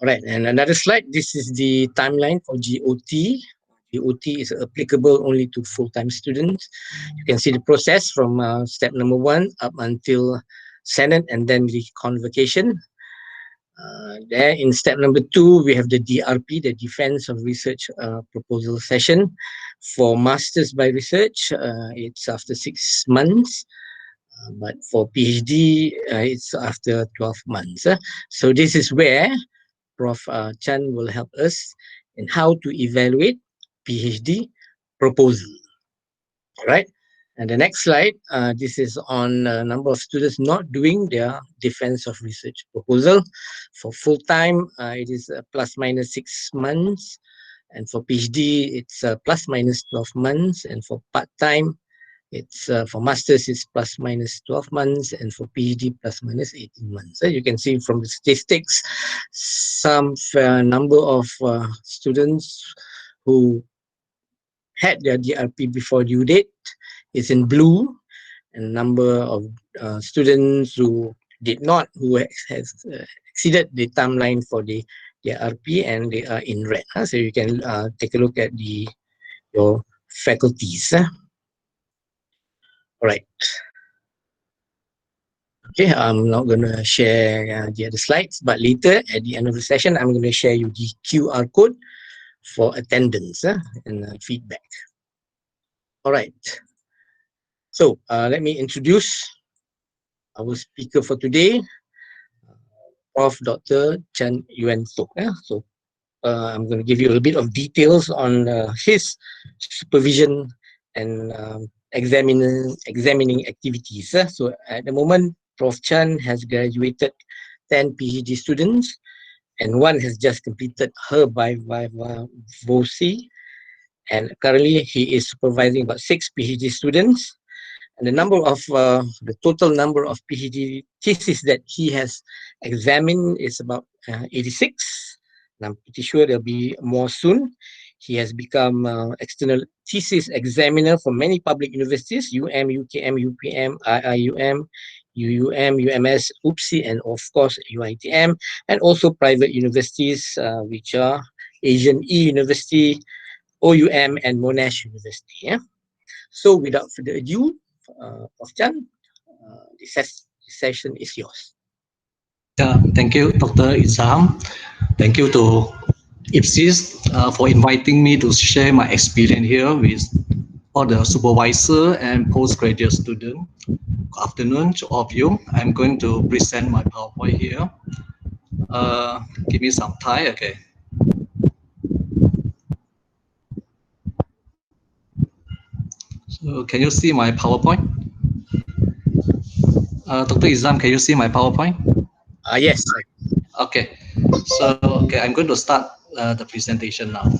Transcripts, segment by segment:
All right, and another slide. This is the timeline for GOT. GOT is applicable only to full-time students. You can see the process from step number 1 up until Senate and then the convocation. There in step number 2, we have the DRP, the Defense of Research Proposal Session. For Masters by Research, it's after 6 months. But for PhD, it's after 12 months. So this is where Prof. Chan will help us in how to evaluate PhD proposal. All right. And the next slide, this is on number of students not doing their defense of research proposal. For full-time, it is plus minus 6 months. And for PhD, it's plus minus 12 months. And for part-time, it's for masters, it's plus minus 12 months, and for PhD, plus minus 18 months. You can see from the statistics, some number of students who had their DRP before due date is in blue, and number of students who did not, who has exceeded the timeline for the DRP, and they are in red. So you can take a look at your faculties. All right. Okay, I'm not going to share the other slides, but later at the end of the session, I'm going to share you the QR code for attendance and feedback. All right. So let me introduce our speaker for today, Prof. Dr. Chan Yuen Fook. So I'm going to give you a little bit of details on his supervision and examining activities. So at the moment, Prof. Chan has graduated 10 PhD students, and one has just completed her VOC. And currently, he is supervising about 6 PhD students. And the number of the total number of PhD theses that he has examined is about 86. And I'm pretty sure there'll be more soon. He has become external thesis examiner for many public universities, UKM, UPM, IIUM, UUM, UMS, UPSI, and of course UITM, and also private universities, which are Asian E-University, OUM, and Monash University. So without further ado, Prof. Chan, this session is yours. Thank you, Dr. Izam. Thank you to IPSis for inviting me to share my experience here with all the supervisor and postgraduate students. Good afternoon to all of you. I'm going to present my PowerPoint here. Give me some time, okay. So can you see my PowerPoint? Dr. Izam, can you see my PowerPoint? Yes. Okay. So, okay, I'm going to start the presentation now.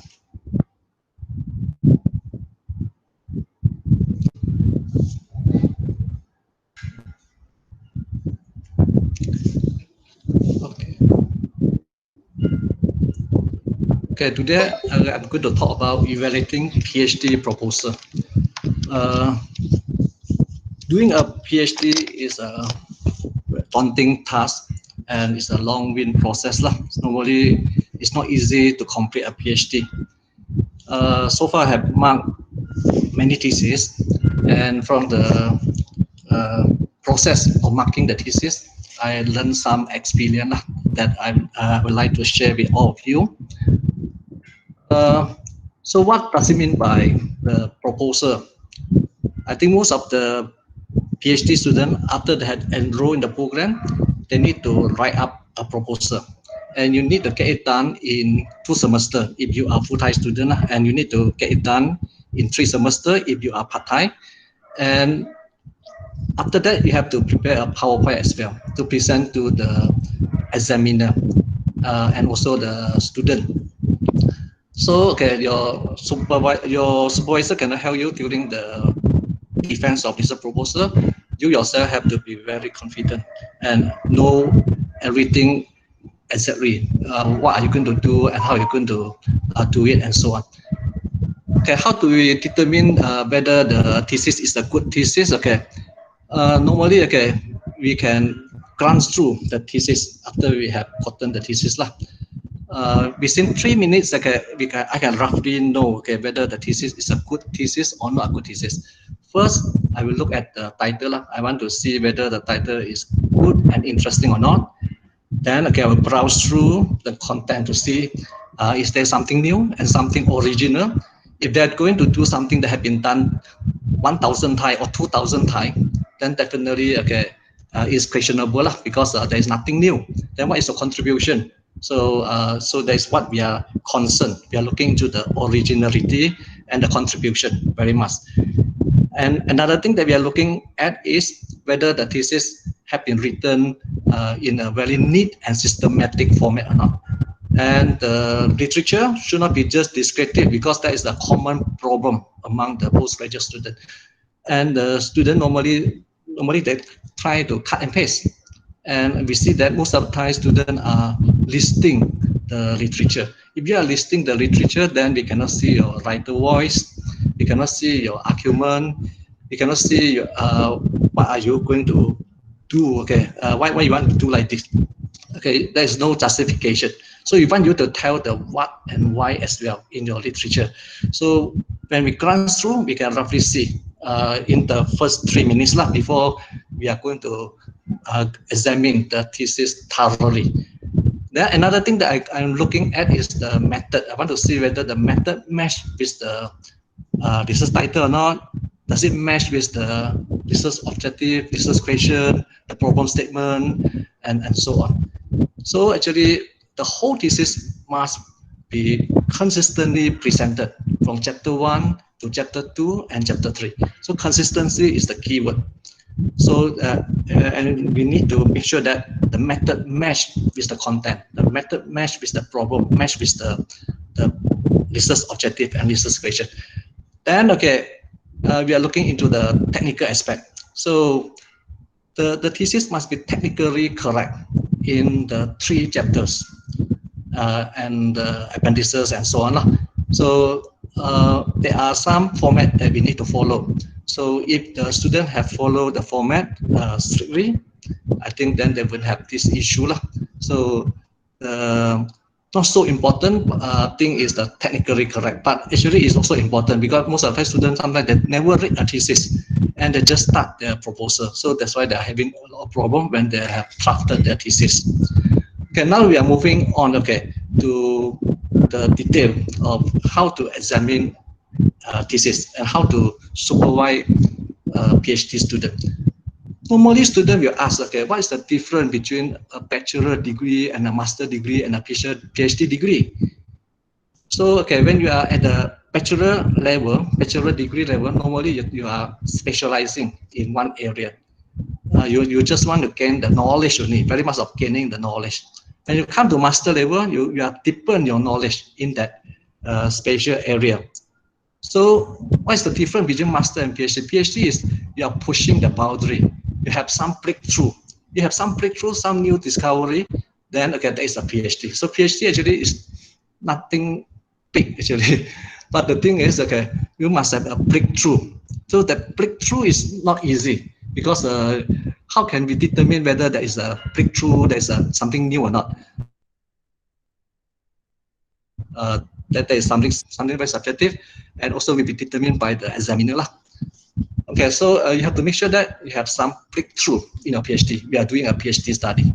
Okay. Okay, today I'm going to talk about evaluating PhD proposal. Doing a PhD is a daunting task and it's a long-wind process. Normally, it's not easy to complete a PhD. So far, I have marked many theses, and from the process of marking the thesis, I learned some experience that I would like to share with all of you. So what does it mean by the proposal? I think most of the PhD students, after they had enrolled in the program, they need to write up a proposal. And you need to get it done in 2 semesters if you are full-time student, and you need to get it done in 3 semesters if you are part-time. And after that, you have to prepare a PowerPoint as well to present to the examiner and also the student. So, okay, your supervisor cannot help you during the defense of this proposal. You yourself have to be very confident and know everything exactly. What are you going to do and how you're going to do it and so on. Okay, how do we determine whether the thesis is a good thesis? Okay, normally, okay, we can glance through the thesis after we have gotten the thesis. within 3 minutes, I can roughly know whether the thesis is a good thesis or not a good thesis. First, I will look at the title. I want to see whether the title is good and interesting or not. Then I will browse through the content to see is there something new and something original. If they're going to do something that have been done 1,000 times or 2,000 times, then definitely is questionable because there is nothing new. Then what is the contribution? So that is what we are concerned. We are looking to the originality and the contribution very much. And another thing that we are looking at is whether the thesis have been written in a very neat and systematic format or not. And the literature should not be just descriptive, because that is a common problem among the postgraduate student. And the student normally they try to cut and paste. And we see that most of the time students are listing the literature. If you are listing the literature, then we cannot see your writer voice, we cannot see your argument, we cannot see what are you going to do, why you want to do like this. There is no justification. So we want you to tell the what and why as well in your literature. So when we glance through, we can roughly see in the first 3 minutes before we are going to examine the thesis thoroughly. Then another thing that I'm looking at is the method. I want to see whether the method match with the research title or not. Does it match with the research objective, research question, the problem statement, and so on. So actually, the whole thesis must be consistently presented from chapter 1 to chapter 2 and chapter 3. So consistency is the key word. So and we need to make sure that the method match with the content, the method match with the problem, match with the research objective and research question. Then we are looking into the technical aspect. So the thesis must be technically correct in the 3 chapters and appendices and so on. So there are some format that we need to follow. So if the student have followed the format strictly, I think then they will have this issue. So not so important thing is the technically correct, but actually it's also important because most of the students sometimes they never read a thesis and they just start their proposal. So that's why they're having a lot of problem when they have drafted their thesis. Now we are moving on to the detail of how to examine thesis and how to supervise PhD student. Normally, student will ask, what is the difference between a bachelor degree and a master degree and a PhD degree? So, when you are at the bachelor degree level, normally you are specializing in one area. You just want to gain the knowledge only, very much of gaining the knowledge. When you come to master level, you are deepen your knowledge in that spatial area. So what is the difference between master and PhD? PhD is you are pushing the boundary. You have some breakthrough. You have some breakthrough, some new discovery. Then there is a PhD. So PhD actually is nothing big actually. But the thing is, you must have a breakthrough. So that breakthrough is not easy because how can we determine whether there is a breakthrough, there is something new or not? That there is something very subjective, and also will be determined by the examiner. So you have to make sure that you have some breakthrough in your PhD. We are doing a PhD study.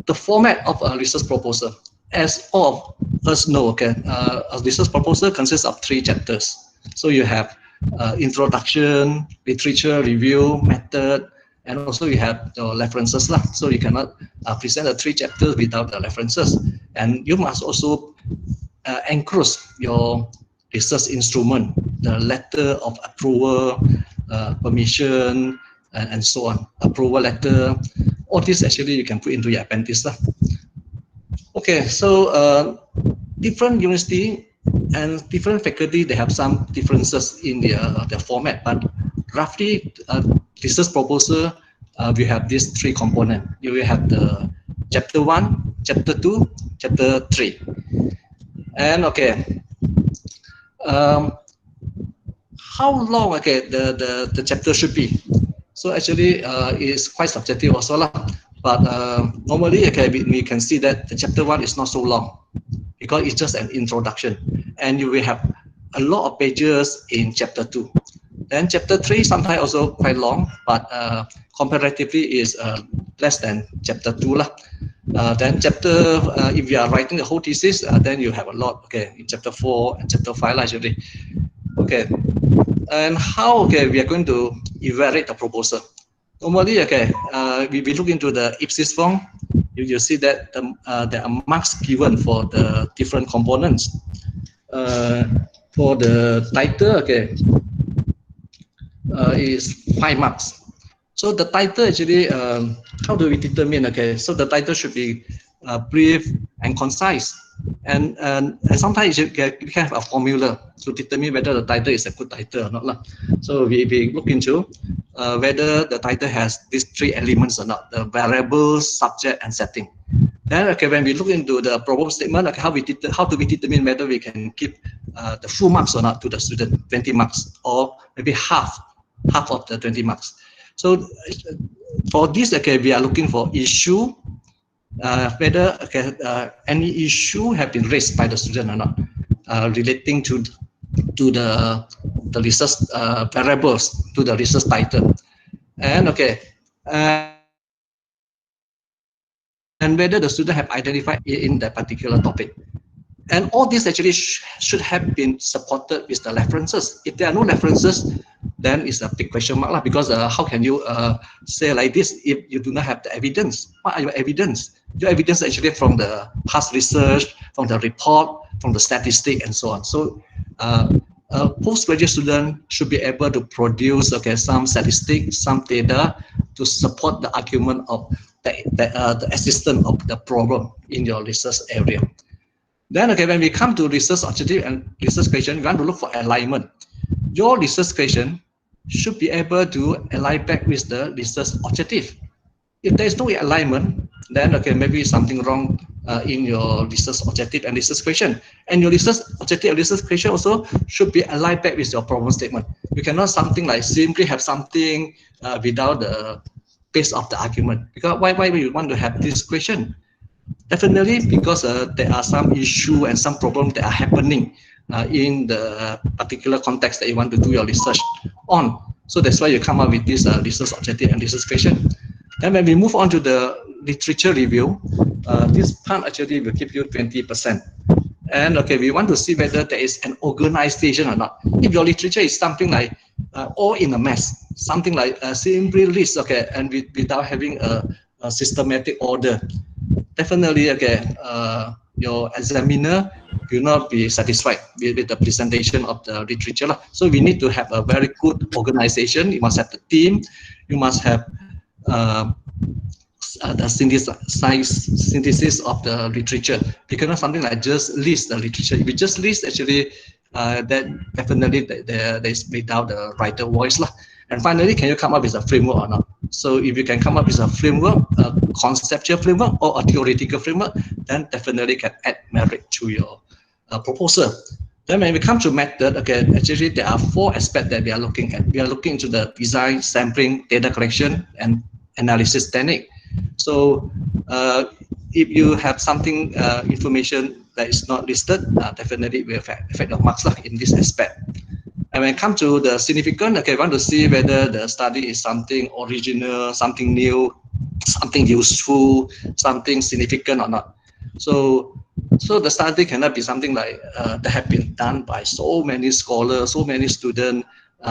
The format of a research proposal, as all of us know, a research proposal consists of 3 chapters. So you have introduction, literature review, method, and also you have the references. So you cannot present the 3 chapters without the references. And you must also enclose your research instrument, the letter of approval, permission, and so on, approval letter. All this actually you can put into your appendix. So different university and different faculty, they have some differences in their format, but roughly research proposal, we have these 3 components. You will have the chapter 1, chapter 2, chapter 3. And how long the chapter should be? So actually it's quite subjective also. But normally, okay, we can see that the chapter 1 is not so long because it's just an introduction, and you will have a lot of pages in chapter 2. Then chapter 3 sometimes also quite long, but comparatively is less than chapter 2 lah. Then chapter, if you are writing the whole thesis, then you have a lot. Okay, in chapter 4 and chapter 5 actually. Okay, and how we are going to evaluate the proposal. Normally, we look into the IPSis form. You see that there are marks given for the different components. For the title, is 5 marks. So the title actually, how do we determine? Okay, so the title should be brief and concise, and sometimes you can have a formula to determine whether the title is a good title or not. So we look into whether the title has these 3 elements or not: the variables, subject, and setting. Then when we look into the problem statement, how do we determine whether we can give the full marks or not to the student, 20 marks, or maybe half of the 20 marks. So for this, we are looking for issue, whether any issue have been raised by the student or not, relating to the research variables, to the research title, and and whether the student have identified in that particular topic. And all this actually should have been supported with the references. If there are no references, then it's a big question mark, because how can you say like this if you do not have the evidence? What are your evidence? Your evidence is actually from the past research, from the report, from the statistic, and so on. So a postgraduate student should be able to produce some statistics, some data to support the argument of the existence of the problem in your research area. Then when we come to research objective and research question, we want to look for alignment. Your research question should be able to align back with the research objective. If there is no alignment, then maybe something wrong in your research objective and research question. And your research objective and research question also should be aligned back with your problem statement. You cannot something like simply have something without the base of the argument. Because why we want to have this question? Definitely because there are some issue and some problems that are happening in the particular context that you want to do your research on. So that's why you come up with this research objective and research question. Then when we move on to the literature review, this part actually will give you 20%. And we want to see whether there is an organization or not. If your literature is something like all in a mess, something like simply list, and without having a systematic order, definitely your examiner will not be satisfied with the presentation of the literature. So we need to have a very good organization. You must have the team. You must have the synthesis of the literature. You cannot something like just list the literature. If you just list, actually, then definitely there is without the writer voice. And finally, can you come up with a framework or not? So if you can come up with a framework, a conceptual framework or a theoretical framework, then definitely can add merit to your proposal. Then when we come to method, actually there are 4 aspects that we are looking at. We are looking into the design, sampling, data collection, and analysis technique. So if you have something information that is not listed, definitely it will affect your marks in this aspect. And when it comes to the significant, we want to see whether the study is something original, something new, something useful, something significant or not. So the study cannot be something like that have been done by so many scholars, so many students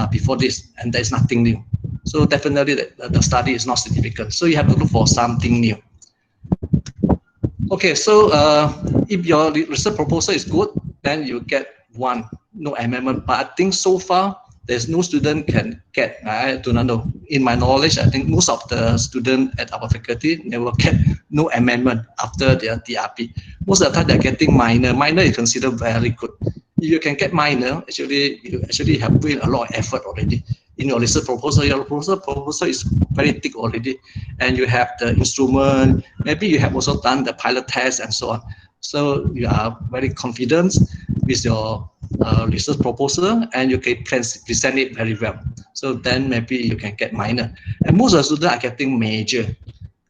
before this, and there is nothing new. So definitely the study is not significant. So you have to look for something new. Okay, so if your research proposal is good, then you get 1, no amendment. But I think so far, there's no student can get, I do not know. In my knowledge, I think most of the students at our faculty never get no amendment after their DRP. Most of the time they're getting minor. Minor is considered very good. If you can get minor, you actually have put in a lot of effort already in your research proposal. Your proposal is very thick already, and you have the instrument. Maybe you have also done the pilot test and so on. So you are very confident with your research proposal, and you can present it very well. So then maybe you can get minor. And most of the students are getting major.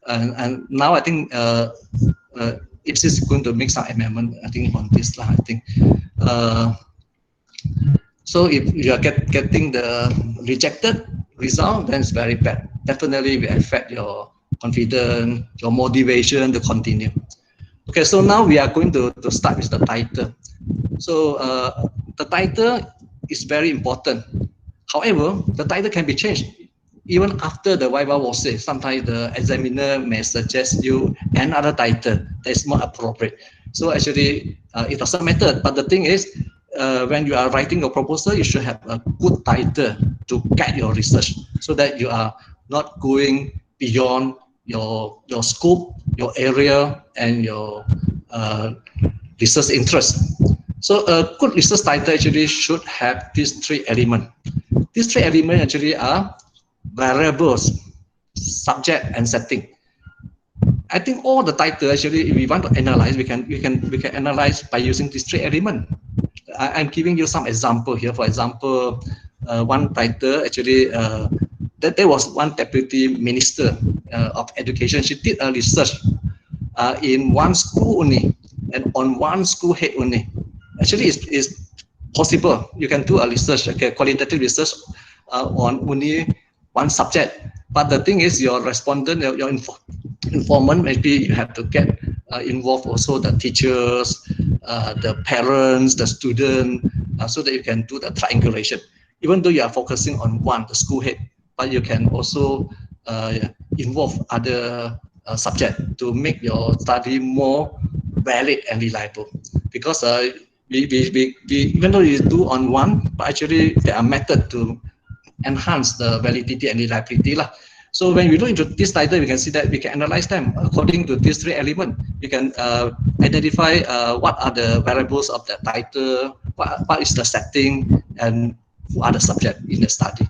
And now I think IPSis is going to make some amendment, I think, on this. I think. So if you are getting the rejected result, then it's very bad. Definitely will affect your confidence, your motivation to continue. Okay, so now we are going to start with the title. So the title is very important. However, the title can be changed even after the Viva was said. Sometimes the examiner may suggest you another title that is more appropriate. So actually, it doesn't matter. But the thing is, when you are writing your proposal, you should have a good title to guide your research, so that you are not going beyond your scope, your area, and your research interest. So a good research title actually should have these three elements. These three elements actually are variables, subject, and setting. I think all the title actually, if we want to analyze, we can analyze by using these three elements. I'm giving you some example here. For example, one title actually, that there was one deputy minister of education. She did a research in one school only and on one school head only. Actually, it's possible. You can do a research, okay, qualitative research on only one subject. But the thing is, your respondent, your informant, maybe you have to get involved also the teachers, the parents, the student, so that you can do the triangulation. Even though you are focusing on one, the school head, but you can also involve other subject to make your study more valid and reliable. Because we even though you do on one, but actually there are methods to enhance the validity and reliability lah. So when we look into this title, we can see that we can analyze them according to these three elements. We can identify what are the variables of the title, what is the setting, and who are the subject in the study.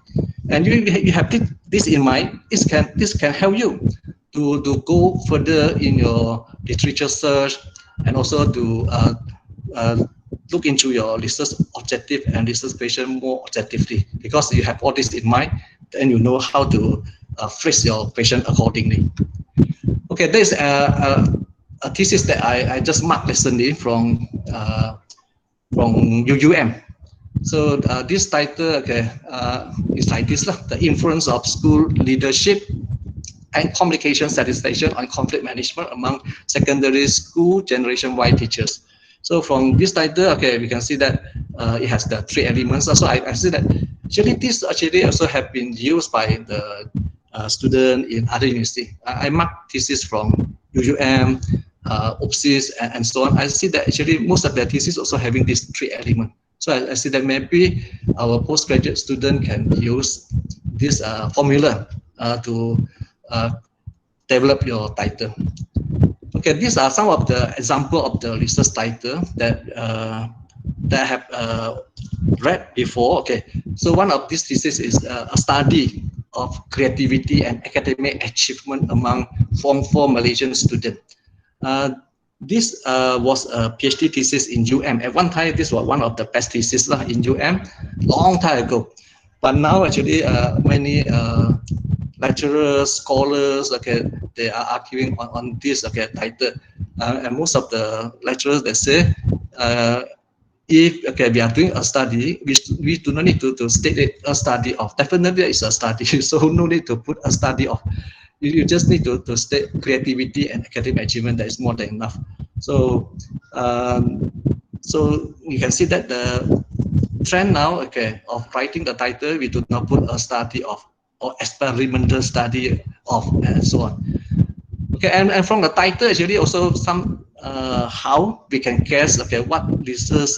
And you have this in mind. This can help you to go further in your literature search, and also to look into your research objective and research question more objectively. Because you have all this in mind, then you know how to phrase your question accordingly. Okay, there's a thesis that I just marked recently from UUM. So this title, okay, is like this: the influence of school leadership and communication satisfaction on conflict management among secondary school generation Y teachers. So from this title, okay, we can see that it has the three elements. So I see that actually this actually also have been used by the student in other university. I marked thesis from UUM, IPSis, and so on. I see that actually most of the thesis also having these three elements. So I see that maybe our postgraduate student can use this formula to develop your title. Okay, these are some of the example of the research title that I have read before. Okay, so one of these thesis is a study of creativity and academic achievement among Form 4 Malaysian students. This was a PhD thesis in UM. At one time, this was one of the best theses in UM, long time ago. But now, actually, many lecturers, scholars, okay, they are arguing on this, okay, title. And most of the lecturers, they say, if, okay, we are doing a study, we do not need to state it a study of. Definitely it's a study, so no need to put a study of. You just need to state creativity and academic achievement. That is more than enough. So, so you can see that the trend now, okay, of writing the title, we do not put a study of or experimental study of, and so on. Okay, and from the title, actually also some how we can guess, okay, what research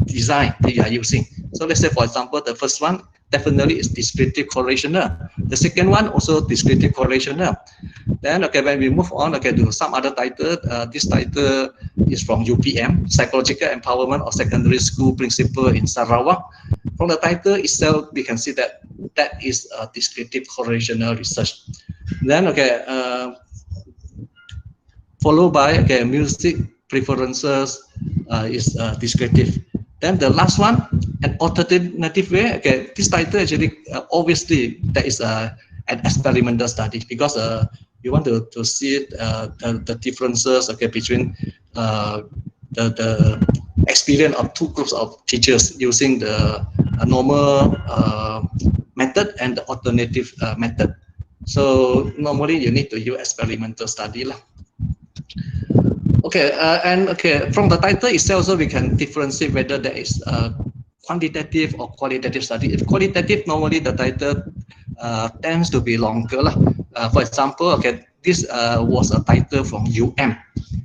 design that you are using. So let's say, for example, the first one definitely is descriptive correlational. The second one also descriptive correlational. Then, okay, when we move on, okay, to some other title, this title is from UPM, Psychological Empowerment of Secondary School Principal in Sarawak. From the title itself, we can see that that is a descriptive correlational research. Then, okay, followed by, okay, music preferences is descriptive. Then the last one, an alternative way. Okay, this title actually obviously there is an experimental study, because You want to see the differences, okay, between the experience of two groups of teachers using the normal method and the alternative method. So normally you need to use experimental study lah. Okay, and okay, from the title itself, also we can differentiate whether there is a quantitative or qualitative study. If qualitative, normally the title tends to be longer lah. For example, okay, this was a title from Yuen,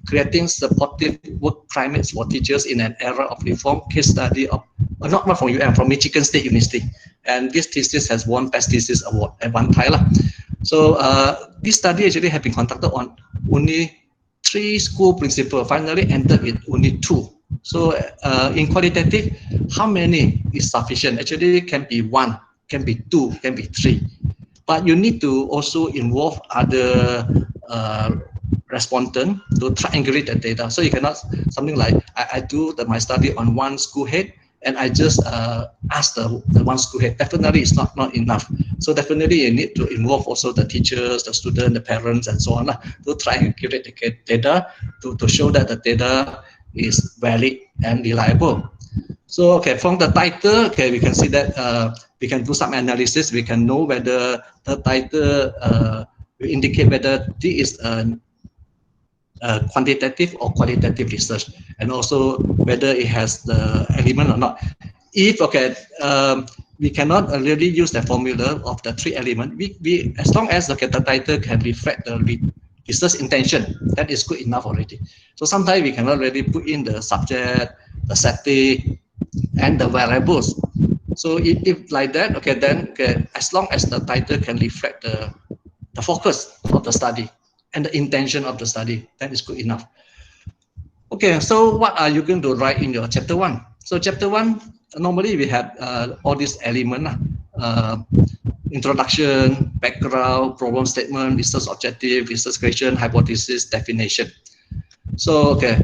creating supportive work climates for teachers in an era of reform. Case study of not from Yuen, from Michigan State University, and this thesis has won Best Thesis Award at one time lah. So this study actually have been conducted on only 3 school principals, finally ended with only 2. So in qualitative, how many is sufficient? Actually, it can be 1, can be 2, can be 3. But you need to also involve other respondents to triangulate the data. So you cannot, something like, I do my study on 1 school head, and I just ask the 1 school head. Definitely it's not enough. So definitely you need to involve also the teachers, the students, the parents, and so on to triangulate the data to show that the data is valid and reliable. So okay, from the title, okay, we can see that we can do some analysis. We can know whether the title will indicate whether this is quantitative or qualitative research, and also whether it has the element or not. If okay, we cannot really use the formula of the 3 elements. We as long as okay, the title can reflect the research intention, that is good enough already. So sometimes we cannot really put in the subject, the setting, and the variables. So if like that, okay, then okay, as long as the title can reflect the focus of the study and the intention of the study, that is good enough. Okay, so what are you going to write in your chapter 1? So chapter 1, normally we have all these elements, introduction, background, problem statement, research objective, research question, hypothesis, definition. So, okay,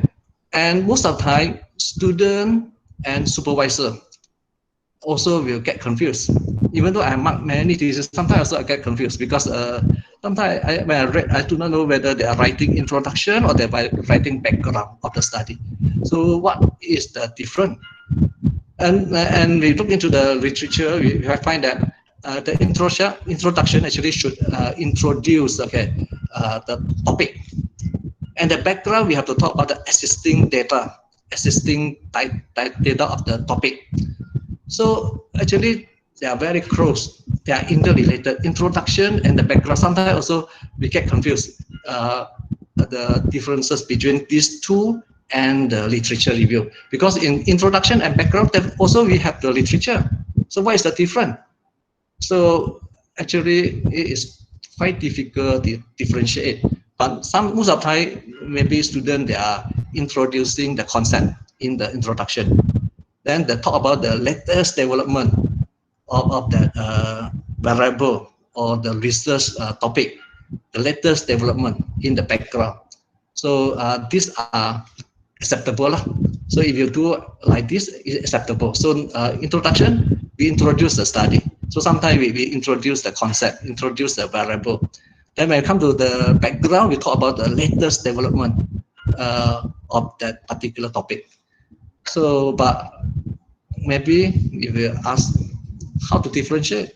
and most of the time, student and supervisor also will get confused. Even though I mark many theses, sometimes also I get confused because sometimes when I read, I do not know whether they are writing introduction or they're writing background of the study. So what is the difference? And we look into the literature, we find that the introduction actually should introduce the topic. And the background, we have to talk about the existing data of the topic. So actually, they are very close. They are interrelated. Introduction and the background. Sometimes also we get confused. The differences between these two and the literature review, because in introduction and background, also we have the literature. So what is the difference? So actually, it is quite difficult to differentiate. But most of the time, maybe students, they are introducing the concept in the introduction. Then they talk about the latest development of that variable or the research topic, the latest development in the background. So these are acceptable. So if you do like this, it's acceptable. So introduction, we introduce the study. So sometimes we introduce the concept, introduce the variable. Then when it comes to the background, we talk about the latest development of that particular topic. So, but maybe if you ask how to differentiate,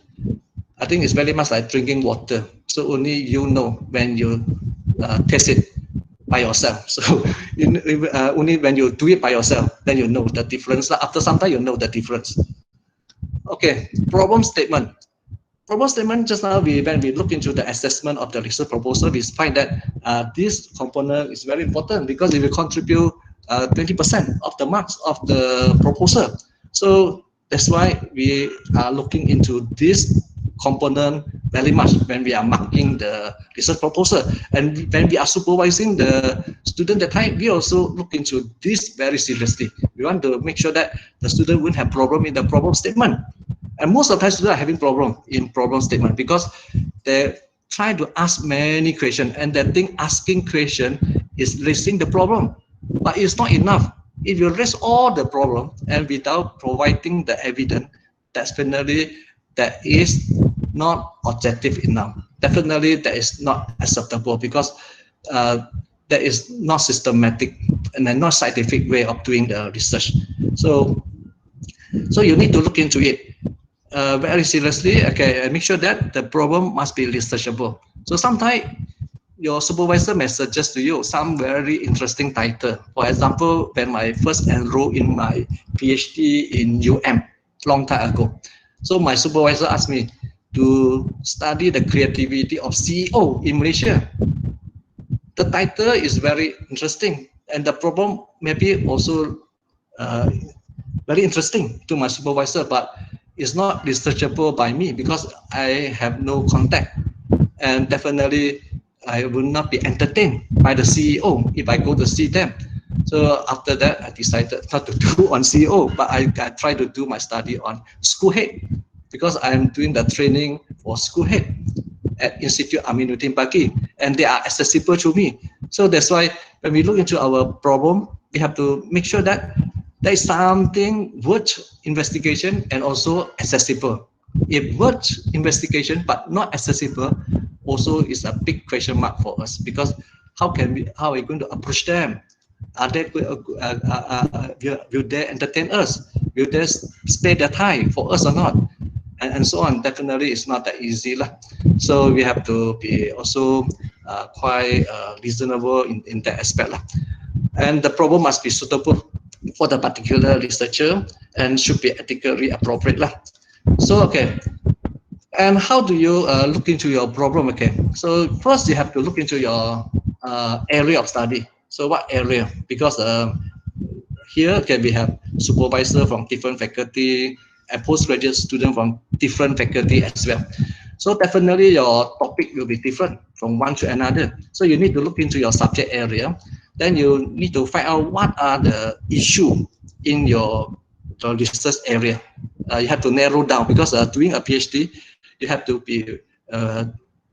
I think it's very much like drinking water. So only you know when you taste it by yourself. So only when you do it by yourself, then you know the difference. After some time, you know the difference. Okay, problem statement. Problem statement, just now when we look into the assessment of the research proposal, we find that this component is very important because it will contribute 20% of the marks of the proposal. So that's why we are looking into this component very much when we are marking the research proposal. And when we are supervising the student that time, we also look into this very seriously. We want to make sure that the student won't have problem in the problem statement. And most of the time, students are having problem in problem statement because they try to ask many questions, and they think asking question is listing the problem, but it's not enough. If you raise all the problem and without providing the evidence, that's finally that is not objective enough. definitely that is not acceptable because there is not systematic and then not scientific way of doing the research. So you need to look into it very seriously. Okay, and make sure that the problem must be researchable. So sometimes your supervisor may suggest to you some very interesting title. For example, when I first enrolled in my PhD in UM, long time ago. So my supervisor asked me to study the creativity of CEO in Malaysia. The title is very interesting, and the problem maybe also uh, very interesting to my supervisor, but it's not researchable by me because I have no contact, and definitely I will not be entertained by the CEO if I go to see them. So after that, I decided not to do on CEO, but I try to do my study on school head because I'm doing the training for school head at Institute Aminuddin Baki, and they are accessible to me. So that's why when we look into our problem, we have to make sure that there is something worth investigation and also accessible. If worth investigation but not accessible, also is a big question mark for us because how are we going to approach them? Are they will they entertain us? Will they spare their time for us or not? And so on. Definitely, it's not that easy lah. So we have to be also quite reasonable in that aspect lah. And the problem must be suitable for the particular researcher and should be ethically appropriate lah. So okay, and how do you look into your problem? Okay, so first you have to look into your area of study. So what area? Because here okay, we have supervisor from different faculty and postgraduate student from different faculty as well. So definitely your topic will be different from one to another. So you need to look into your subject area. Then you need to find out what are the issue in your research area. You have to narrow down because doing a PhD, you have to be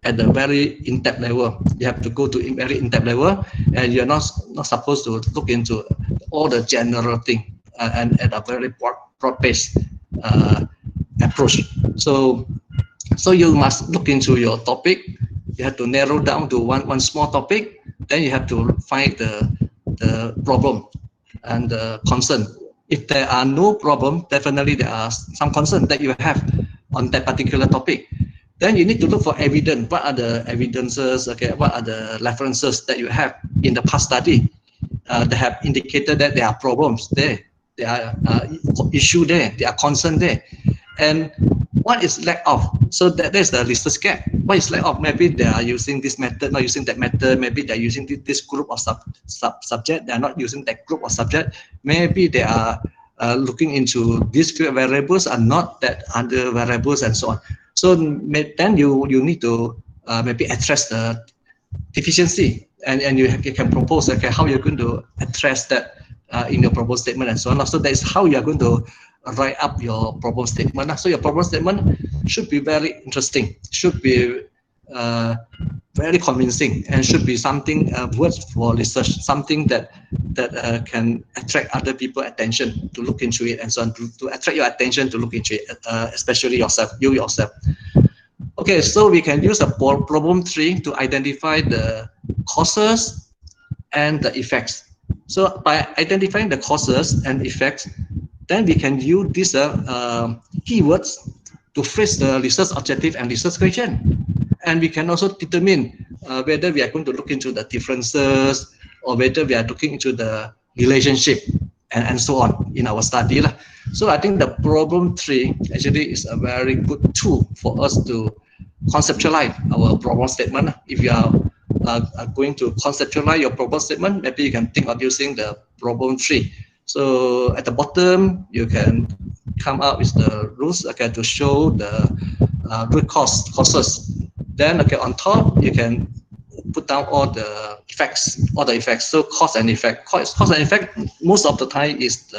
at a very in-depth level. You have to go to a very in-depth level, and you're not supposed to look into all the general thing and at a very broad-based approach. So you must look into your topic. You have to narrow down to one small topic. Then you have to find the problem and the concern. If there are no problem, definitely there are some concern that you have on that particular topic. Then you need to look for evidence. What are the evidences? Okay, what are the references that you have in the past study that have indicated that there are problems there, there are issue there, there are concern there, and what is lack of? So there's the research gap. What is lack of? Maybe they are using this method, not using that method. Maybe they're using this group of subject. They are not using that group of subject. Maybe they are looking into these few variables and not that other variables and so on. So then you need to maybe address the deficiency, and you can propose okay how you're going to address that in your problem statement and so on. So that is how you are going to write up your problem statement. So your problem statement should be very interesting, should be very convincing, and should be something worth for research, something that can attract other people's attention to look into it and so on, to attract your attention to look into it, especially you yourself. Okay, so we can use a problem tree to identify the causes and the effects. So by identifying the causes and effects, then we can use these keywords to phrase the research objective and research question. And we can also determine whether we are going to look into the differences or whether we are looking into the relationship and so on in our study. So I think the problem tree actually is a very good tool for us to conceptualize our problem statement. If you are going to conceptualize your problem statement, maybe you can think of using the problem tree. So at the bottom, you can come up with the rules okay, to show the root causes. Then okay, on top, you can put down all the effects. So cause and effect. Cause and effect, most of the time is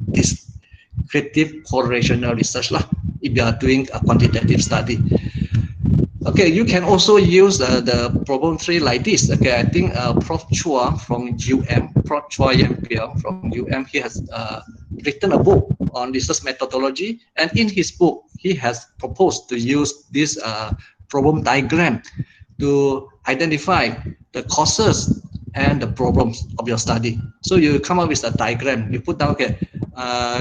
this descriptive correlational research if you are doing a quantitative study. Okay, you can also use the problem tree like this. Okay, I think Prof Chua from Prof Chua Yuen from UM, he has written a book on research methodology, and in his book, he has proposed to use this problem diagram to identify the causes and the problems of your study. So you come up with a diagram. You put down, okay,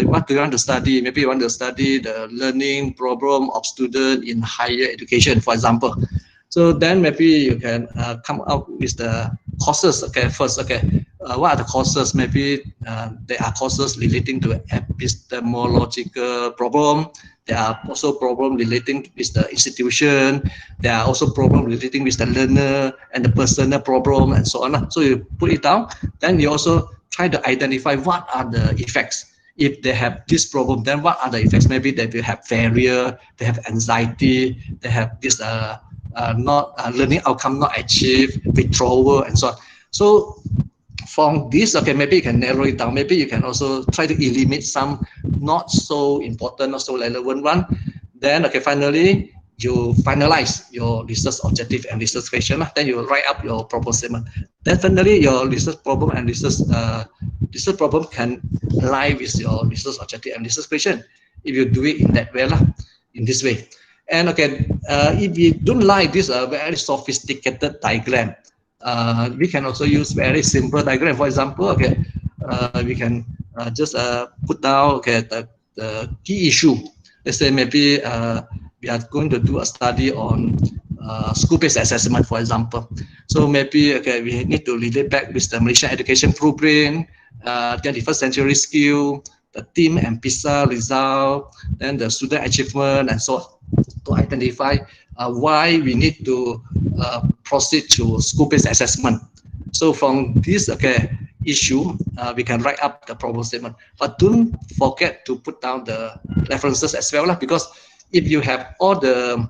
what do you want to study? Maybe you want to study the learning problem of student in higher education, for example. So then maybe you can come up with the causes. Okay, first, okay, what are the causes? Maybe there are causes relating to epistemological problem. There are also problems relating with the institution. There are also problems relating with the learner and the personal problem and so on. So you put it down. Then you also try to identify what are the effects. If they have this problem, then what are the effects? Maybe they will have failure, they have anxiety, they have this not learning outcome not achieved, withdrawal, and so on. So from this, okay, maybe you can narrow it down. Maybe you can also try to eliminate some not so important, not so relevant one. Then, okay, finally, you finalize your research objective and research question. Then you write up your proposal statement. Definitely, your research problem and research problem can align with your research objective and research question if you do it in that way, in this way. And okay, if you don't like this very sophisticated diagram, we can also use very simple diagram. For example, okay, we can just put down, okay, the key issue. Let's say maybe we are going to do a study on school-based assessment, for example. So maybe, okay, we need to relate back with the Malaysian education blueprint, 21st century skill, the team and PISA result, then the student achievement, and so on, to identify why we need to proceed to school-based assessment. So from this, okay, issue, we can write up the problem statement. But don't forget to put down the references as well, because if you have all the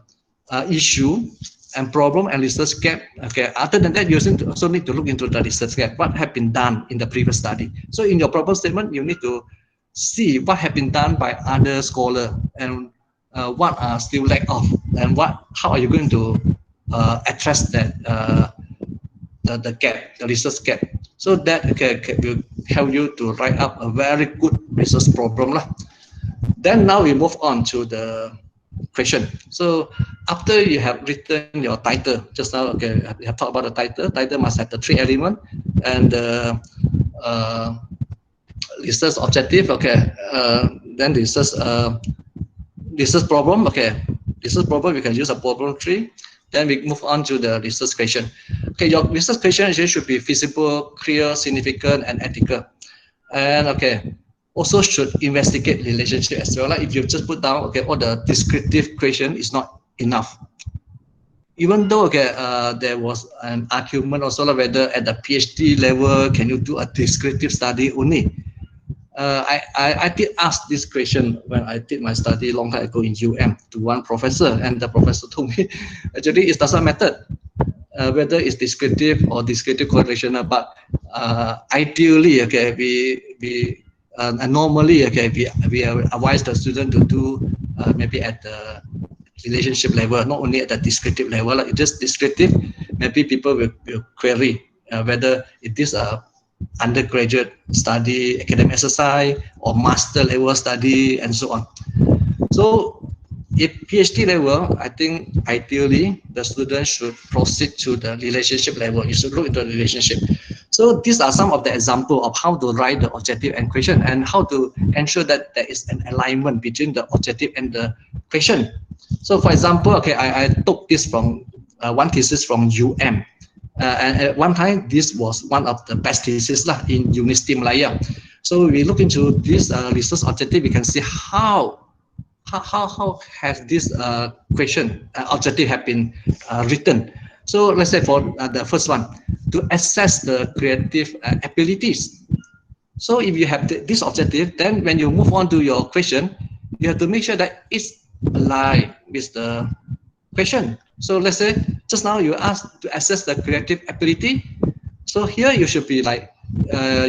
issue and problem and research gap, okay, other than that, you also need to look into the research gap, what have been done in the previous study. So in your problem statement, you need to see what have been done by other scholars and what are still lack of, and how are you going to address that the gap, the research gap. So that will help you to write up a very good research problem. Then now we move on to the question. So after you have written your title, just now, okay, we have talked about the title. Title must have the 3 elements and the research objective. Okay, then research problem. Okay, research problem, we can use a problem tree. Then we move on to the research question. Okay, your research question actually should be feasible, clear, significant, and ethical. And okay, also should investigate relationship as well. Like if you just put down, okay, all the descriptive question is not enough. Even though, okay, there was an argument also whether at the PhD level, can you do a descriptive study only? I did ask this question when I did my study a long time ago in Yuen to one professor, and the professor told me actually it doesn't matter whether it's descriptive or descriptive correlational, but ideally, okay, we normally, okay, we advise the student to do maybe at the relationship level, not only at the descriptive level. Like just descriptive, maybe people will query whether it is a undergraduate study, academic exercise, or master level study, and so on. So if PhD level, I think ideally the student should proceed to the relationship level. You should look into the relationship. So these are some of the examples of how to write the objective and question, and how to ensure that there is an alignment between the objective and the question. So for example, okay, I took this from one thesis from UM. And at one time, this was one of the best theses in University Malaya. So we look into this research objective, we can see how has this question objective have been written. So let's say for the first one, to assess the creative abilities. So if you have this objective, then when you move on to your question, you have to make sure that it's aligned with the question. So let's say just now you asked to assess the creative ability. So here you should be like,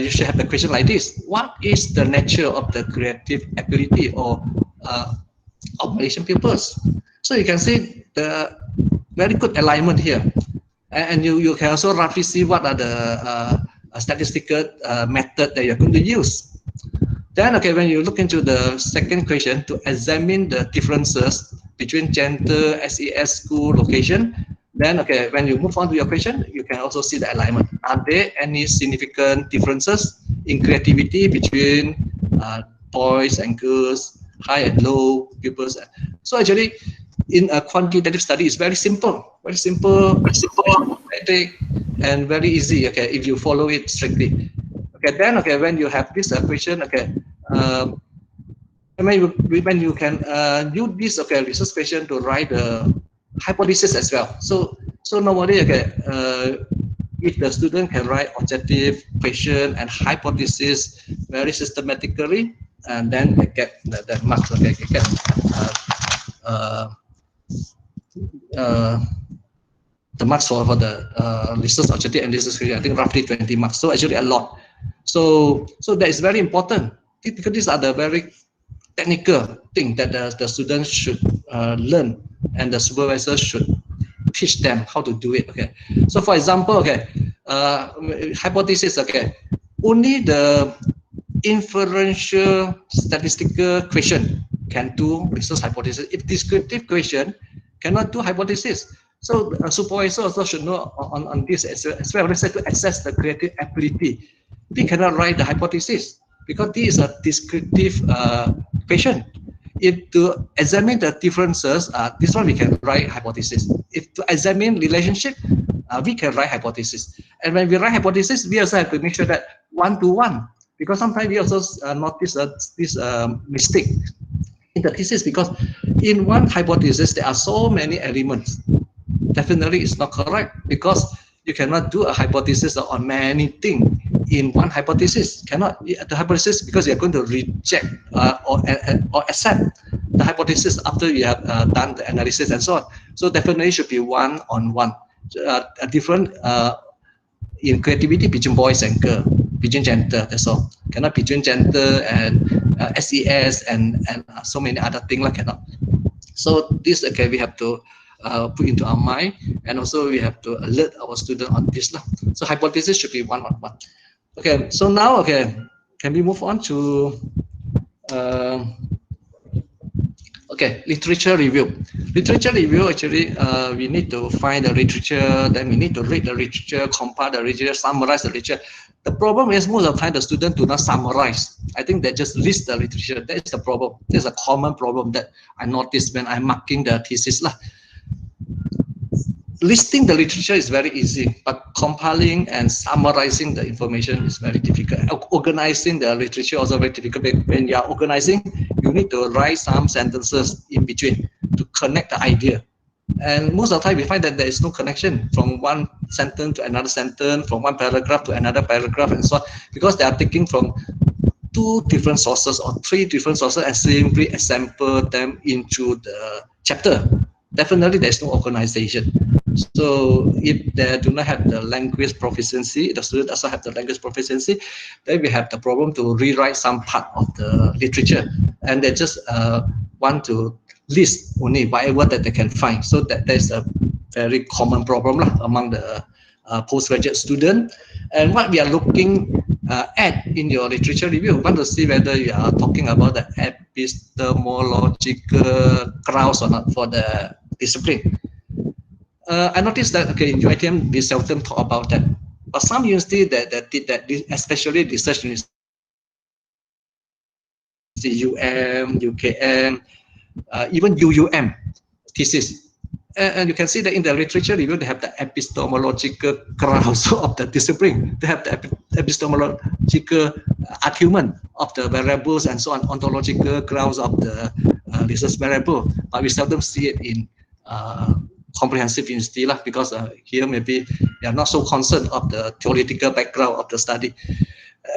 you should have the question like this: what is the nature of the creative ability or of Malaysian pupils? So you can see the very good alignment here, and you can also roughly see what are the statistical method that you're going to use. Then, okay, when you look into the second question, to examine the differences between gender, SES, school, location. Then, okay, when you move on to your question, you can also see the alignment. Are there any significant differences in creativity between boys and girls, high and low pupils? So actually, in a quantitative study, it's very simple, and very easy. Okay, if you follow it strictly. Okay, then okay, when you have this question, okay, when you can use this research question to write the hypothesis as well. So normally, okay, if the student can write objective question and hypothesis very systematically, and then they get the marks. Okay, they get the marks for the research objective and research question. I think roughly 20 marks. So actually a lot. So that is very important because these are the very technical thing that the students should learn, and the supervisor should teach them how to do it. Okay, so for example, okay, hypothesis. Okay, only the inferential statistical question can do research hypothesis. If descriptive question cannot do hypothesis, so a supervisor also should know on this as well. Let's say to assess the creative ability, we cannot write the hypothesis because this is a descriptive question. If to examine the differences, this one we can write hypothesis. If to examine relationship, we can write hypothesis. And when we write hypothesis, we also have to make sure that one-to-one, because sometimes we also notice this mistake in the thesis, because in one hypothesis there are so many elements. Definitely it's not correct, because you cannot do a hypothesis on many things in one hypothesis. Cannot the hypothesis, because you're going to reject or accept the hypothesis after you have done the analysis and so on. So definitely should be one-on-one. A different in creativity between boys and girls, between gender. That's all. Cannot between gender and SES and so many other things like cannot. So this okay, we have to put into our mind, and also we have to alert our student on this. So hypothesis should be one-on-one. Okay, so now okay, can we move on to okay, literature review. Literature review, actually, we need to find the literature, then we need to read the literature, compare the literature, summarize the literature. The problem is most of the time the student do not summarize. I think they just list the literature. That is the problem. There's a common problem that I noticed when I'm marking the thesis. Listing the literature is very easy, but compiling and summarizing the information is very difficult. Organizing the literature also very difficult. When you are organizing, you need to write some sentences in between to connect the idea. And most of the time, we find that there is no connection from one sentence to another sentence, from one paragraph to another paragraph, and so on, because they are taking from 2 different sources or 3 different sources and simply assemble them into the chapter. Definitely, there is no organization. So if they do not have the language proficiency, the student doesn't have the language proficiency, then we have the problem to rewrite some part of the literature, and they just want to list only whatever that they can find. So that is a very common problem among the postgraduate student. And what we are looking at in your literature review, we want to see whether you are talking about the epistemological grounds or not for the discipline. I noticed that okay, in UITM we seldom talk about that, but some universities that did that, especially research university, UM, UKM, even UUM thesis. And you can see that in the literature review, they have the epistemological grounds of the discipline. They have the epistemological argument of the variables and so on, ontological grounds of the research variable. But we seldom see it in comprehensive university, because here maybe they are not so concerned of the theoretical background of the study.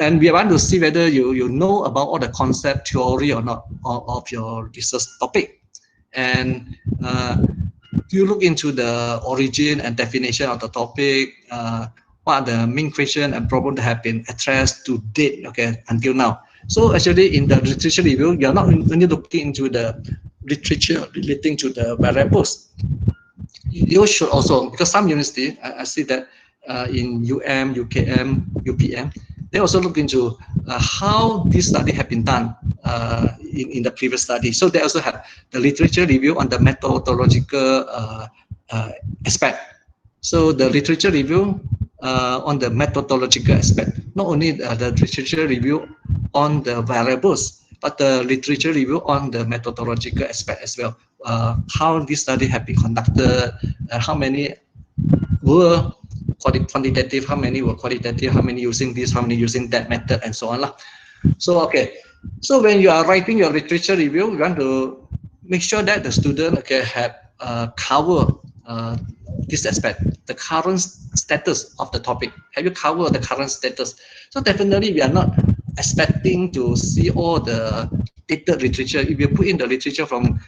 And we want to see whether you know about all the concept theory or not of your research topic. And you look into the origin and definition of the topic, what are the main question and problem that have been addressed to date, okay, until now. So actually in the literature review, you're not only looking into the literature relating to the variables. You should also, because some university, I see that in UM, UKM, UPM, they also look into how this study have been done in the previous study. So they also have the literature review on the methodological aspect. So the literature review on the methodological aspect, not only the literature review on the variables, but the literature review on the methodological aspect as well. How this study have been conducted, how many were quantitative, how many were qualitative, how many using this, how many using that method, and so on. So, okay. So when you are writing your literature review, you want to make sure that the student have cover this aspect, the current status of the topic. Have you covered the current status? So definitely we are not expecting to see all the dated literature. If you put in the literature from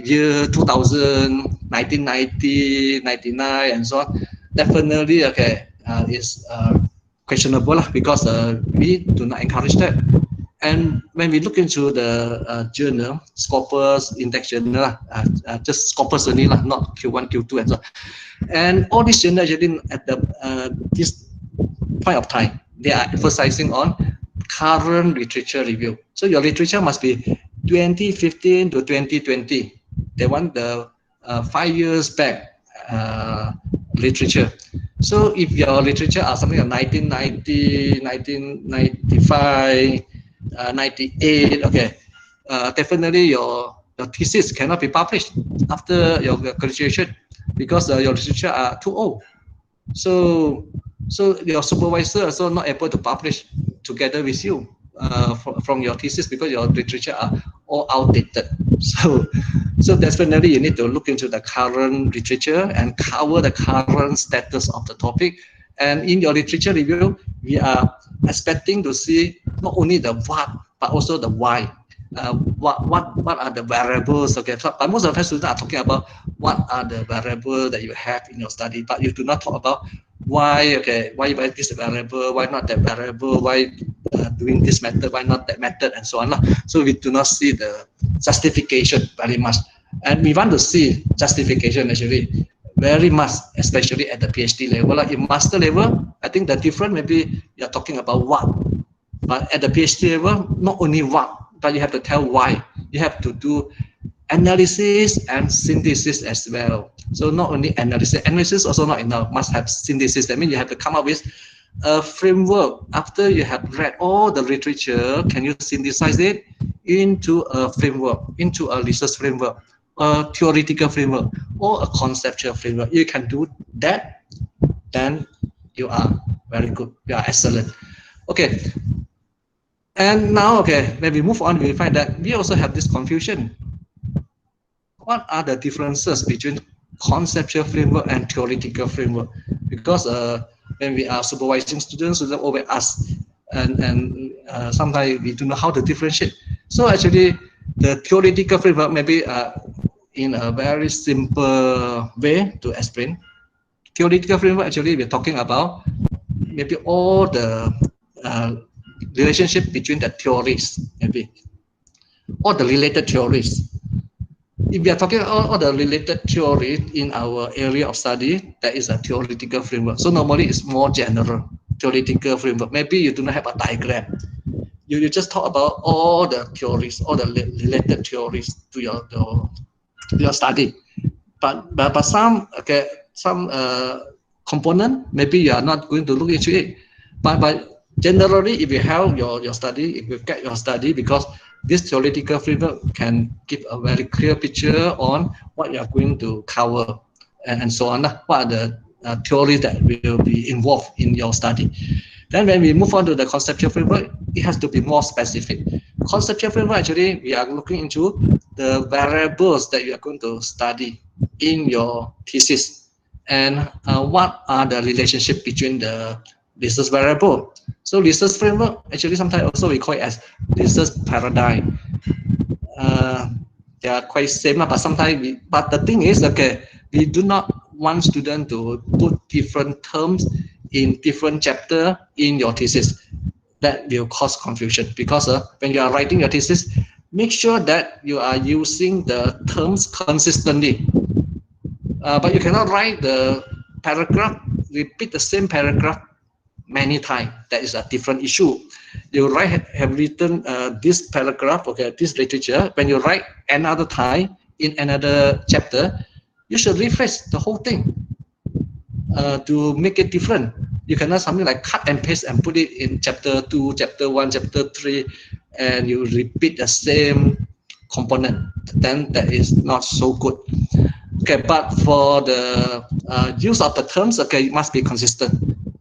year 2000, 1990, 99, and so on, definitely is questionable because we do not encourage that. And when we look into the journal, Scopus, Index Journal, just Scopus only, not Q1, Q2, and so on. And all these journals actually at this point of time, they are emphasizing on current literature review. So your literature must be 2015 to 2020. They want the 5 years back literature. So if your literature are something like 1990, 1995, 98, definitely your thesis cannot be published after your graduation because your literature are too old. So your supervisor also not able to publish together with you from your thesis because your literature are all outdated. So definitely you need to look into the current literature and cover the current status of the topic. And in your literature review, we are expecting to see not only the what, but also the why. What are the variables? Okay, so, but most of the students are talking about what are the variables that you have in your study, but you do not talk about why. Okay, why this variable? Why not that variable? Why doing this method? Why not that method? And so on. So we do not see the justification very much, and we want to see justification actually very much, especially at the PhD level. Like in master level, I think the different maybe you're talking about what, but at the PhD level, not only what, but you have to tell why. You have to do analysis and synthesis as well. So not only analysis also not enough, must have synthesis. That means you have to come up with a framework. After you have read all the literature, can you synthesize it into a framework, into a research framework, a theoretical framework, or a conceptual framework? You can do that, then you are very good. You are excellent. Okay. And now, when we move on, we find that we also have this confusion. What are the differences between conceptual framework and theoretical framework? Because when we are supervising students always ask, and sometimes we don't know how to differentiate. So actually, the theoretical framework maybe in a very simple way to explain. Theoretical framework actually we're talking about maybe all the relationship between the theories, maybe all the related theories. If we are talking about all the related theories in our area of study, that is a theoretical framework. So normally it's more general theoretical framework. Maybe you do not have a diagram. You just talk about all the theories, all the related theories to your study. But some component maybe you are not going to look into it. But generally, if you have your study, if you get your study, because this theoretical framework can give a very clear picture on what you are going to cover and so on. What are the theories that will be involved in your study? Then when we move on to the conceptual framework, it has to be more specific. Conceptual framework, actually, we are looking into the variables that you are going to study in your thesis, and what are the relationship between the research variable. So research framework, actually sometimes also we call it as research paradigm. They are quite same, but sometimes but the thing is, we do not want students to put different terms in different chapter in your thesis. That will cause confusion, because when you are writing your thesis, make sure that you are using the terms consistently. But you cannot write the paragraph, repeat the same paragraph many times. That is a different issue. you have written this paragraph, okay, this literature. When you write another time in another chapter, you should rephrase the whole thing to make it different. You cannot something like cut and paste and put it in chapter 2, chapter 1, chapter 3, and you repeat the same component. Then that is not so good. Okay, but for the use of the terms, okay, it must be consistent.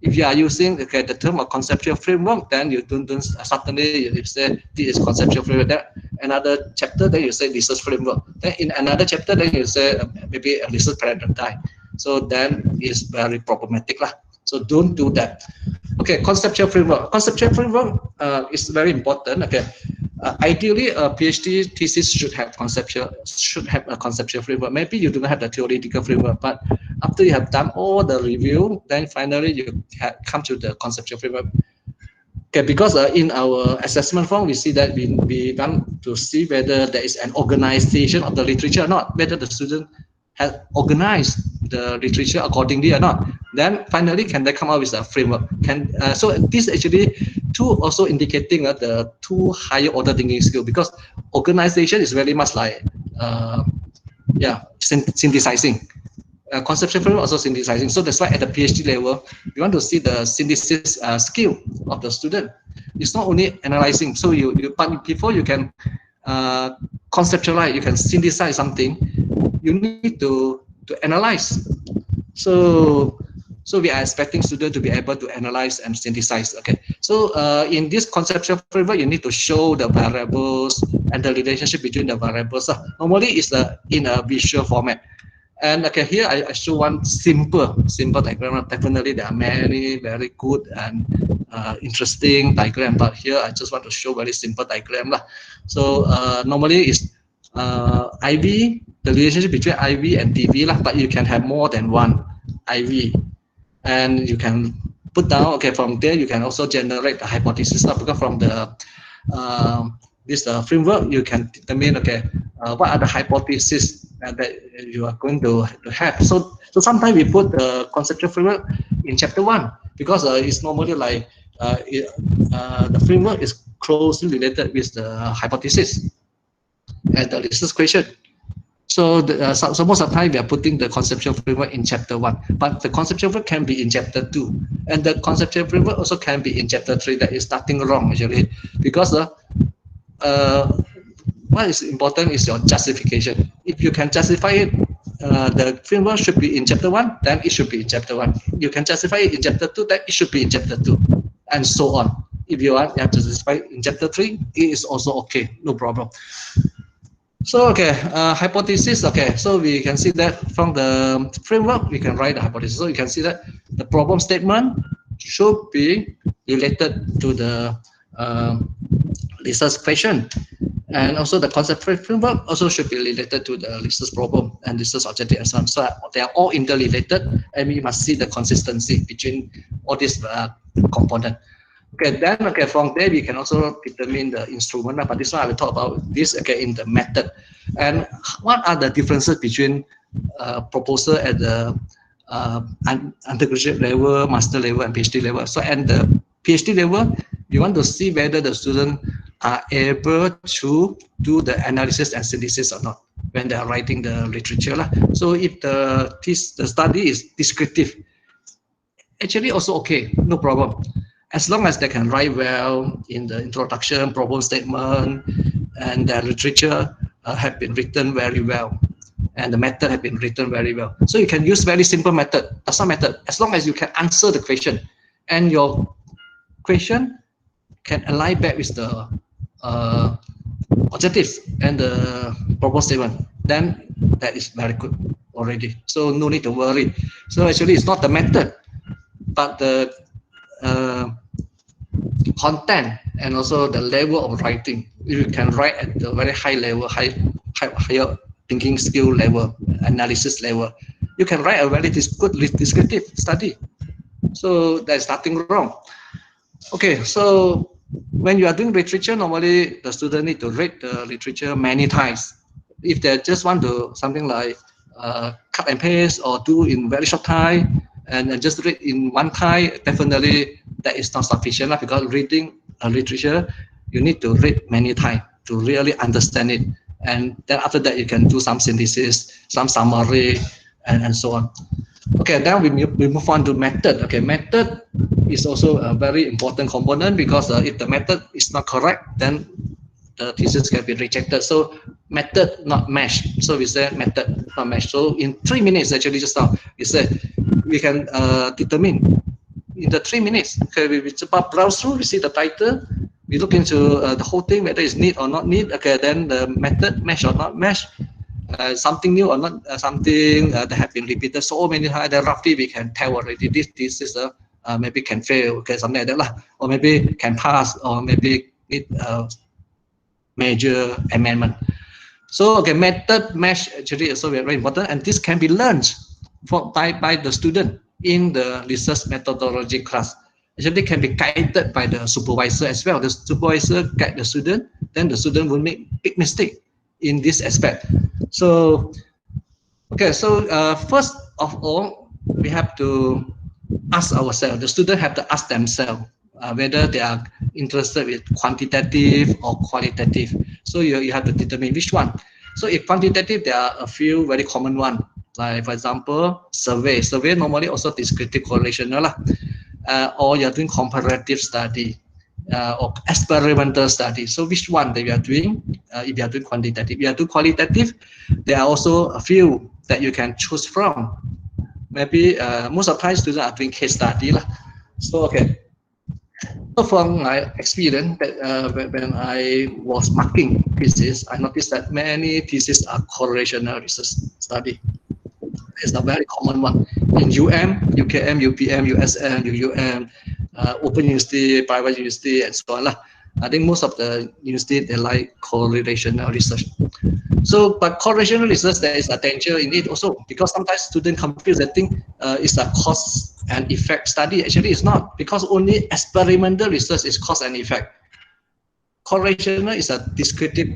If you are using the term of conceptual framework, then you don't suddenly you say this is conceptual framework. Then another chapter, then you say research framework. Then in another chapter, then you say maybe a research paradigm. So then it's very problematic lah. So don't do that. Okay, conceptual framework. Conceptual framework is very important. Okay, ideally, a PhD thesis should have a conceptual framework. Maybe you do not have the theoretical framework, but after you have done all the review, then finally you come to the conceptual framework. Okay, because in our assessment form, we see that we want to see whether there is an organization of the literature or not, whether the student has organized the literature accordingly or not. Then finally, can they come up with a framework? So this actually also indicating the two higher order thinking skill, because organization is very much like synthesizing. Conceptual framework also synthesizing. So that's why at the PhD level, we want to see the synthesis skill of the student. It's not only analyzing. So but before you can conceptualize, you can synthesize something, you need to analyze. So we are expecting students to be able to analyze and synthesize. Okay. So in this conceptual framework, you need to show the variables and the relationship between the variables. Normally, it's in a visual format. And okay, here I show one simple diagram. Definitely, there are many very good and interesting diagram, but here I just want to show very simple diagram lah. So normally it's IV, the relationship between IV and DV lah, but you can have more than one IV, and you can put down. Okay, from there you can also generate the hypothesis lah, because from the this framework you can determine what are the hypotheses that you are going to have. So sometimes we put the conceptual framework in chapter 1 because it's normally like the framework is closely related with the hypothesis and the research question. So most of the time we are putting the conceptual framework in chapter 1, but the conceptual framework can be in chapter 2, and the conceptual framework also can be in chapter 3. That is nothing wrong actually, because what is important is your justification. If you can justify it, the framework should be in chapter 1, then it should be in chapter 1. You can justify it in chapter 2, then it should be in chapter 2, and so on. If you have to justify it in chapter 3, it is also okay, no problem. So hypothesis. Okay, so we can see that from the framework we can write the hypothesis. So you can see that the problem statement should be related to the research question, and also the concept framework also should be related to the research problem and research objective and so on. So they are all interrelated, and we must see the consistency between all these components. Okay, then from there we can also determine the instrument, but this one I will talk about this in the method. And what are the differences between proposal at the undergraduate level, master level, and PhD level? So at the PhD level, we want to see whether the students are able to do the analysis and synthesis or not when they are writing the literature. So if the study is descriptive, actually also okay, no problem. As long as they can write well in the introduction, problem statement, and the literature have been written very well, and the method have been written very well. So you can use very simple method, that's not method, as long as you can answer the question, and your question can align back with the objectives and the problem statement, then that is very good already. So no need to worry. So actually it's not the method, but the content and also the level of writing. You can write at the very high level, higher thinking skill level, analysis level. You can write a very good descriptive study. So there's nothing wrong. Okay, so when you are doing literature, normally the student need to read the literature many times. If they just want to something like cut and paste or do in very short time and just read in one time, definitely that is not sufficient because reading literature, you need to read many times to really understand it. And then after that, you can do some synthesis, some summary, and so on. Okay, then we move on to method. Okay, method is also a very important component because if the method is not correct, then the thesis can be rejected. So method not mesh. So we say method not mesh. So in 3 minutes, actually just now, we said we can determine in the 3 minutes. Okay, we browse through, we see the title, we look into the whole thing, whether it's neat or not neat. Okay, then the method mesh or not mesh. Something new or not, something that have been repeated so many times that roughly we can tell already this is maybe can fail, okay, something like that lah, or maybe can pass, or maybe need major amendment. So okay, method mesh actually is also very important, and this can be learned by the student in the research methodology class. Actually can be guided by the supervisor as well. The supervisor guide the student, then the student will make big mistake in this aspect. So okay, so first of all, we have to ask ourselves, the student have to ask themselves whether they are interested with quantitative or qualitative. So you have to determine which one. So if quantitative, there are a few very common one, like for example, survey. Survey normally also descriptive correlational, or you're doing comparative study, or experimental study. So which one that you are doing? If you are doing quantitative, you are doing qualitative, there are also a few that you can choose from. Maybe most of the time students are doing case study lah. So okay. So from my experience, that when I was marking thesis, I noticed that many theses are correlational research study. It's a very common one in UKM, UPM, USM, UUM, Open University, private university, and so on lah. I think most of the university they like correlational research. So, but correlational research, there is a danger in it also, because sometimes students confuse that thing is a cause and effect study. Actually, it's not, because only experimental research is cause and effect. Correlational is a descriptive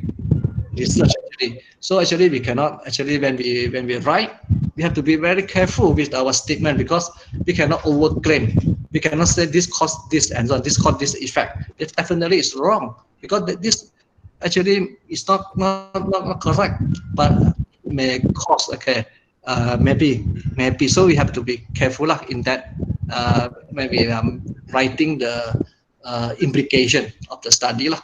research actually. So actually, we cannot actually when we write, we have to be very careful with our statement, because we cannot overclaim. We cannot say this caused this and so on, this caused this effect. It definitely is wrong, because this actually is not correct, but may cause, okay, maybe. So we have to be careful in that, maybe writing the implication of the study lah.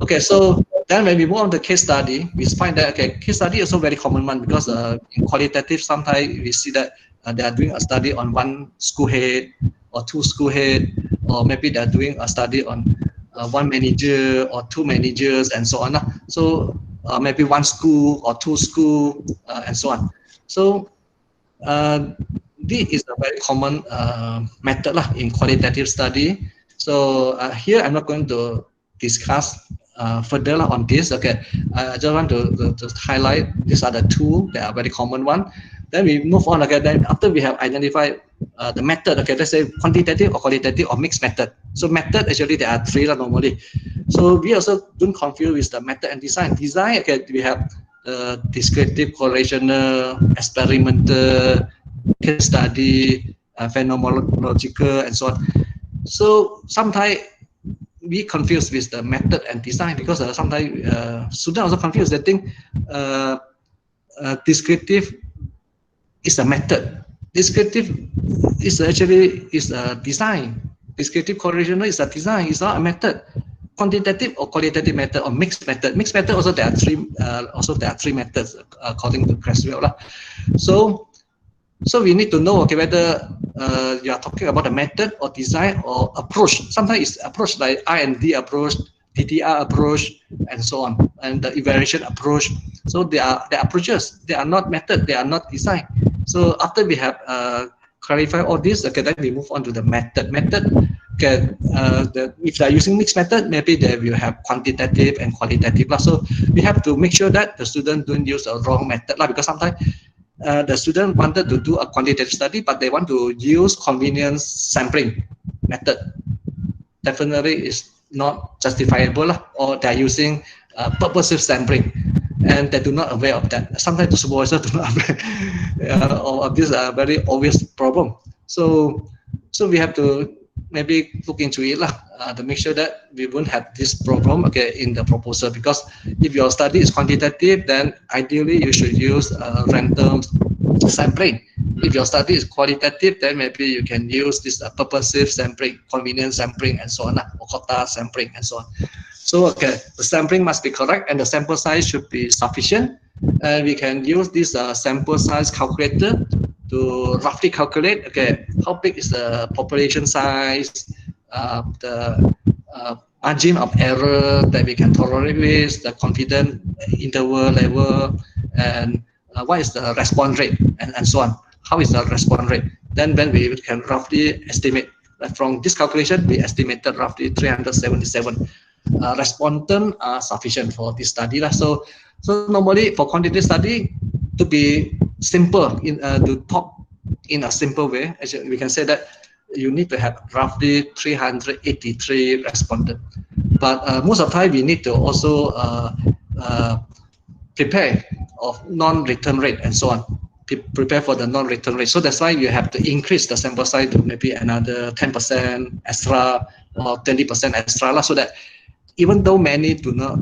Okay, so then when we move on to case study, we find that okay, case study is also very common one, because in qualitative sometimes we see that they are doing a study on one school head or two school head, or maybe they are doing a study on one manager or two managers and so on. So maybe one school or two school and so on. So this is a very common method in qualitative study. So here I'm not going to discuss further on this. Okay, I just want to highlight these are the two that are very common one. Then we move on. Okay, then after we have identified the method, okay, let's say quantitative or qualitative or mixed method. So method actually there are three normally. So we also don't confuse with the method and design. Design, okay, we have descriptive, correlational, experimental, case study, phenomenological, and so on. So sometimes we confuse with the method and design, because sometimes students also confuse that thing. Descriptive is a method. Descriptive is actually a design. Descriptive correlational is a design. It's not a method. Quantitative or qualitative method or mixed method. Mixed method also there are three methods according to Creswell lah. So we need to know, okay, whether you are talking about a method or design or approach. Sometimes it's approach like R&D approach, TTR approach, and so on, and the evaluation approach. So they are approaches. They are not method. They are not design. So after we have clarified all this, okay, then we move on to the method. Okay, if they are using mixed method, maybe they will have quantitative and qualitative. So we have to make sure that the student don't use a wrong method, because sometimes the student wanted to do a quantitative study, but they want to use convenience sampling method. Definitely is not justifiable, or they're using purposive sampling, and they do not aware of that. Sometimes the supervisor do not aware of this very obvious problem. So we have to maybe look into it to make sure that we won't have this problem, okay, in the proposal. Because if your study is quantitative, then ideally you should use random sampling. If your study is qualitative, then maybe you can use this purposive sampling, convenience sampling, and so on, or quota sampling, and so on. So, okay, the sampling must be correct, and the sample size should be sufficient. And we can use this sample size calculator to roughly calculate, okay, how big is the population size, the margin of error that we can tolerate with, the confidence interval level, and what is the response rate, and so on. How is the response rate? Then when we can roughly estimate, from this calculation, we estimated roughly 377 respondents are sufficient for this study. So normally for quantitative study, to be simple, to talk in a simple way, we can say that you need to have roughly 383 respondents. But most of the time, we need to also prepare of non-return rate and so on. Prepare for the non-return rate. So that's why you have to increase the sample size to maybe another 10% extra or 20% extra, so that even though many do not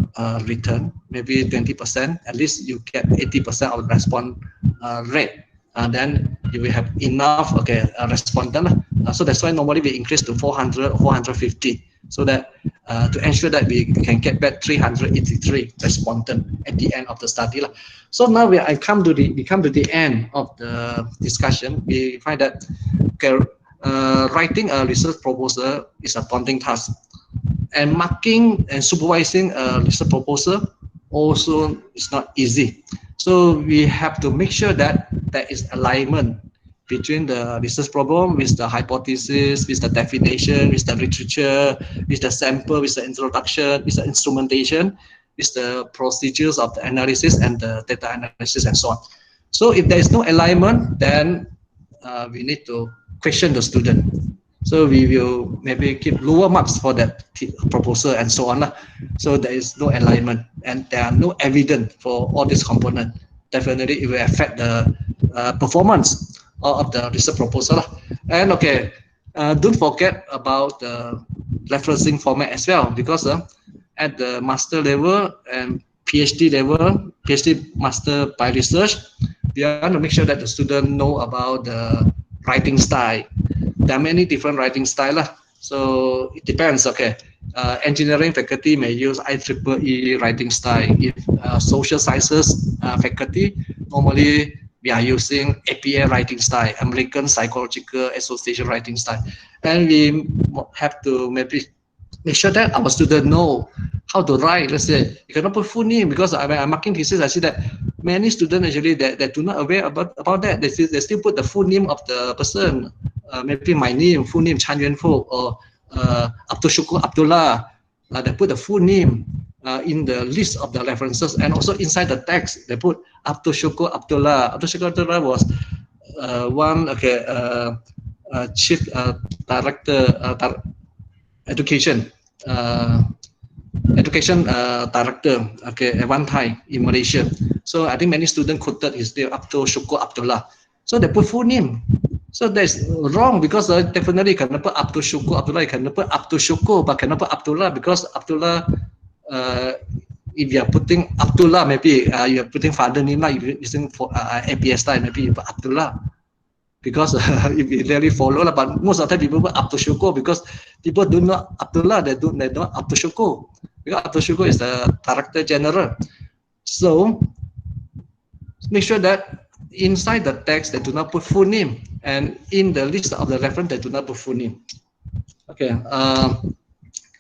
return, maybe 20%, at least you get 80% of the response rate. Then you will have enough, okay, respondent. So that's why normally we increase to 400, 450, so that to ensure that we can get back 383 respondents at the end of the study. So now we come to the end of the discussion. We find that, okay, writing a research proposal is a daunting task, and marking and supervising a research proposal also is not easy. So we have to make sure that there is alignment between the research problem with the hypothesis, with the definition, with the literature, with the sample, with the introduction, with the instrumentation, with the procedures of the analysis and the data analysis, and so on. So if there is no alignment, then we need to question the student. So we will maybe keep lower marks for that proposal and so on. So there is no alignment and there are no evidence for all these components. Definitely it will affect the performance of the research proposal. And okay, don't forget about the referencing format as well, because at the master level and PhD level, PhD master by research, we want to make sure that the student know about the writing style. There are many different writing styles, so it depends. Okay, engineering faculty may use IEEE writing style. If social sciences faculty, normally we are using APA writing style, American Psychological Association writing style, and we have to maybe make sure that our students know how to write. Let's say you cannot put full name, because when I'm marking thesis, I see that many students actually that do not aware about that. They still put the full name of the person. Maybe my name, full name Yuen Fook, or Abdul Shukur Abdullah. They put the full name in the list of the references, and also inside the text they put Abdul Shukur Abdullah. Abdul Shukur Abdullah was one chief director education director, okay, at one time in Malaysia. So I think many students quoted his name, Abdul Shukur Abdullah. So they put full name. So that's wrong, because definitely you cannot put Abdul Shukur Abdullah, you cannot put Abdul Shukur, but cannot put Abdullah, because Abdullah, if you are putting Abdullah, maybe you are putting father name, like you're using for IPSis style, maybe you put Abdullah, because if you really follow, but most of the time people put Abdul Shukur, because people do not Abdullah, they don't Abdul Shukur, because Abdul Shukur is the director general. So make sure that inside the text they do not put full name, and in the list of the reference they do not put full name. Okay,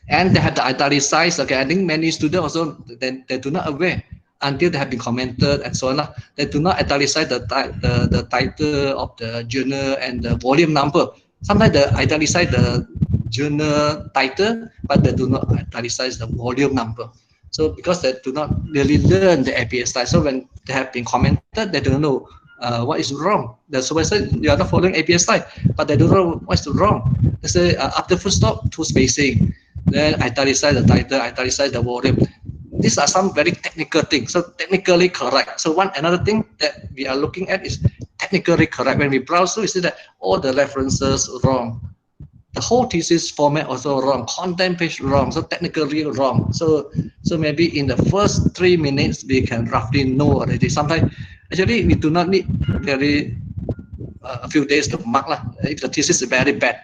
and they have the italicized. Okay, I think many students also they do not aware until they have been commented and so on. They do not italicize the title of the journal and the volume number. Sometimes they italicize the journal title, but they do not italicize the volume number. So because they do not really learn the APS style, so when they have been commented, they don't know what is wrong. The supervisor, you are not following APS style, but they don't know what's wrong. They say after full stop, two spacing, then italicize the title, italicize the volume. These are some very technical things, so technically correct. So another thing that we are looking at is technically correct. When we browse through, we see that all the references wrong. the whole thesis format also wrong, content page wrong, so technically wrong. So maybe in the first 3 minutes we can roughly know already. Sometimes actually we do not need very a few days to mark lah. If the thesis is very bad,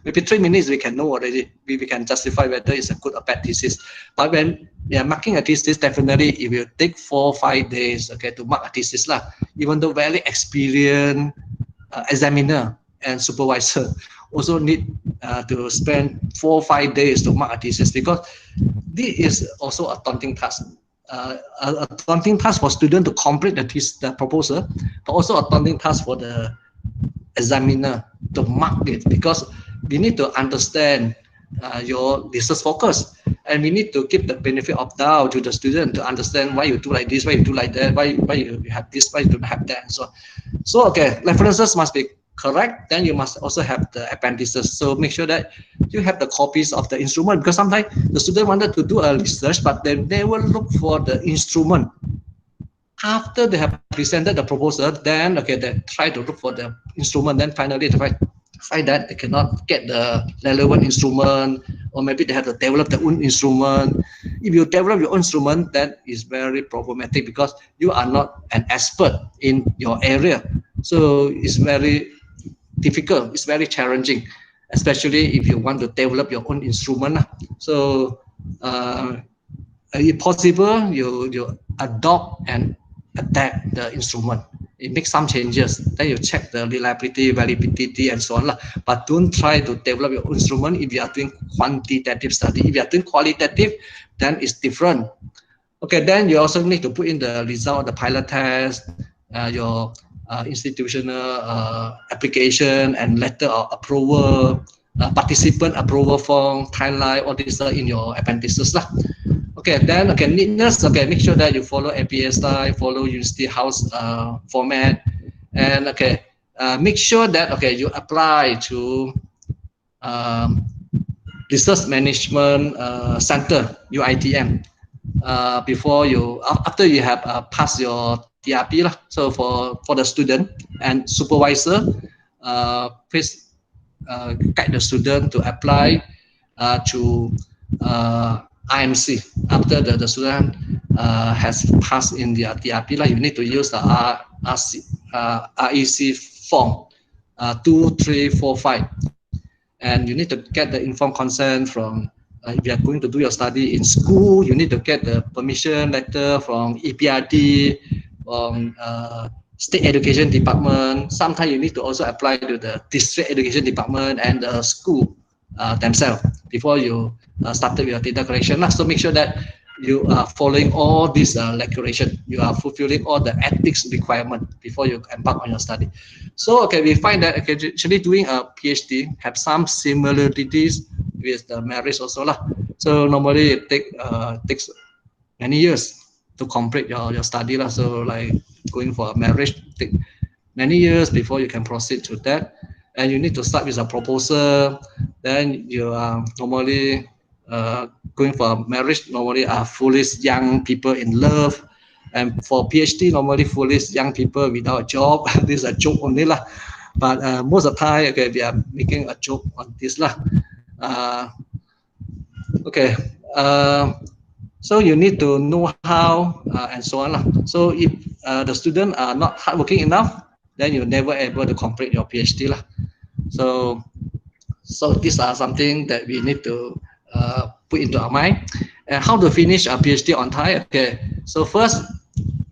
maybe 3 minutes we can know already. We can justify whether it's a good or bad thesis. But when we are marking a thesis, definitely it will take 4 or 5 days, okay, to mark a thesis lah. Even though very experienced examiner and supervisor also need to spend 4 or 5 days to mark a thesis, because this is also a daunting task. A daunting task for student to complete the proposal, but also a daunting task for the examiner to mark it, because we need to understand your research focus, and we need to give the benefit of doubt to the student to understand why you do like this, why you do like that, why you have this, why you don't have that, and so okay, references must be correct. Then you must also have the appendices. So make sure that you have the copies of the instrument, because sometimes the student wanted to do a research, but they will look for the instrument. After they have presented the proposal, then okay, they try to look for the instrument. Then finally they find that they cannot get the relevant instrument, or maybe they have to develop their own instrument. If you develop your own instrument, that is very problematic, because you are not an expert in your area. So it's very difficult, it's very challenging, especially if you want to develop your own instrument. So if possible, you adopt and adapt the instrument. You make some changes, then you check the reliability, validity, and so on. But don't try to develop your own instrument if you are doing quantitative study. If you are doing qualitative, then it's different. Okay, then you also need to put in the result of the pilot test, your institutional application and letter of approval, participant approval form, timeline, all these are in your appendices. Okay, then okay, neatness. Okay, make sure that you follow IPSis, follow University House format, and okay, make sure that okay you apply to Research Management Center (UITM) before you after you have passed your TRP lah. So for the student and supervisor, please guide the student to apply to IMC after the student has passed in the TRP lah. You need to use the REC form 2345, and you need to get the informed consent from. If you are going to do your study in school, you need to get the permission letter from EPRD, from State Education Department. Sometimes you need to also apply to the District Education Department and the school themselves before you started your data collection. So make sure that you are following all these regulation. You are fulfilling all the ethics requirement before you embark on your study. So okay, we find that okay, actually doing a PhD have some similarities with the marriage also lah. So normally it takes many years to complete your study lah. So like going for a marriage take many years before you can proceed to that, and you need to start with a proposal. Then you are normally going for a marriage normally are foolish young people in love, and for PhD normally foolish young people without a job. This is a joke only lah, but most of the time okay we are making a joke on this lah. Okay, so you need to know how and so on lah. So if the student are not hardworking enough, then you're never able to complete your PhD lah. So these are something that we need to put into our mind. And how to finish a PhD on time? Okay, so first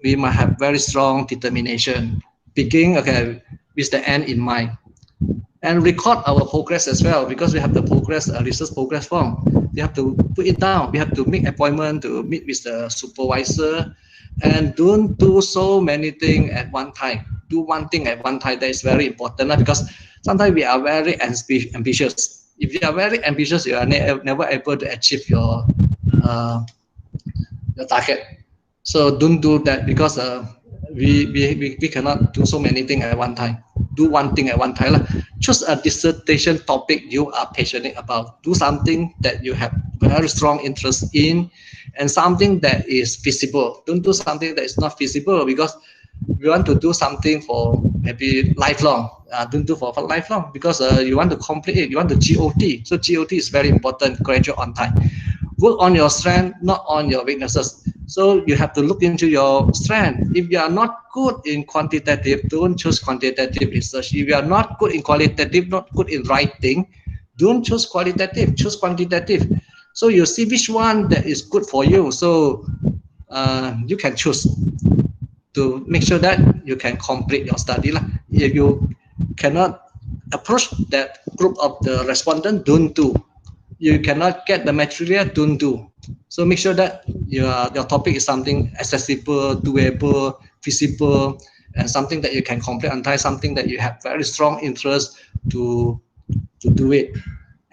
we must have very strong determination, begin okay with the end in mind, and record our progress as well, because we have the progress research progress form. We have to put it down. We have to make appointment to meet with the supervisor, and don't do so many things at one time. Do one thing at one time. That is very important because sometimes we are very ambitious. If you are very ambitious, you are never able to achieve your target. So don't do that, because we cannot do so many things at one time. Do one thing at one time. Choose a dissertation topic you are passionate about. Do something that you have very strong interest in, and something that is feasible. Don't do something that is not feasible, because we want to do something for maybe lifelong. Don't do for lifelong because you want to complete it. You want to GOT. So GOT is very important. Graduate on time. Work on your strength, not on your weaknesses. So you have to look into your strength. If you are not good in quantitative, don't choose quantitative research. If you are not good in qualitative, not good in writing, don't choose qualitative. Choose quantitative. So you see which one that is good for you. So you can choose to make sure that you can complete your study lah. If you cannot approach that group of the respondent, don't do. You cannot get the material, don't do. So make sure that your topic is something accessible, doable, feasible, and something that you can complete on time, something that you have very strong interest to do it,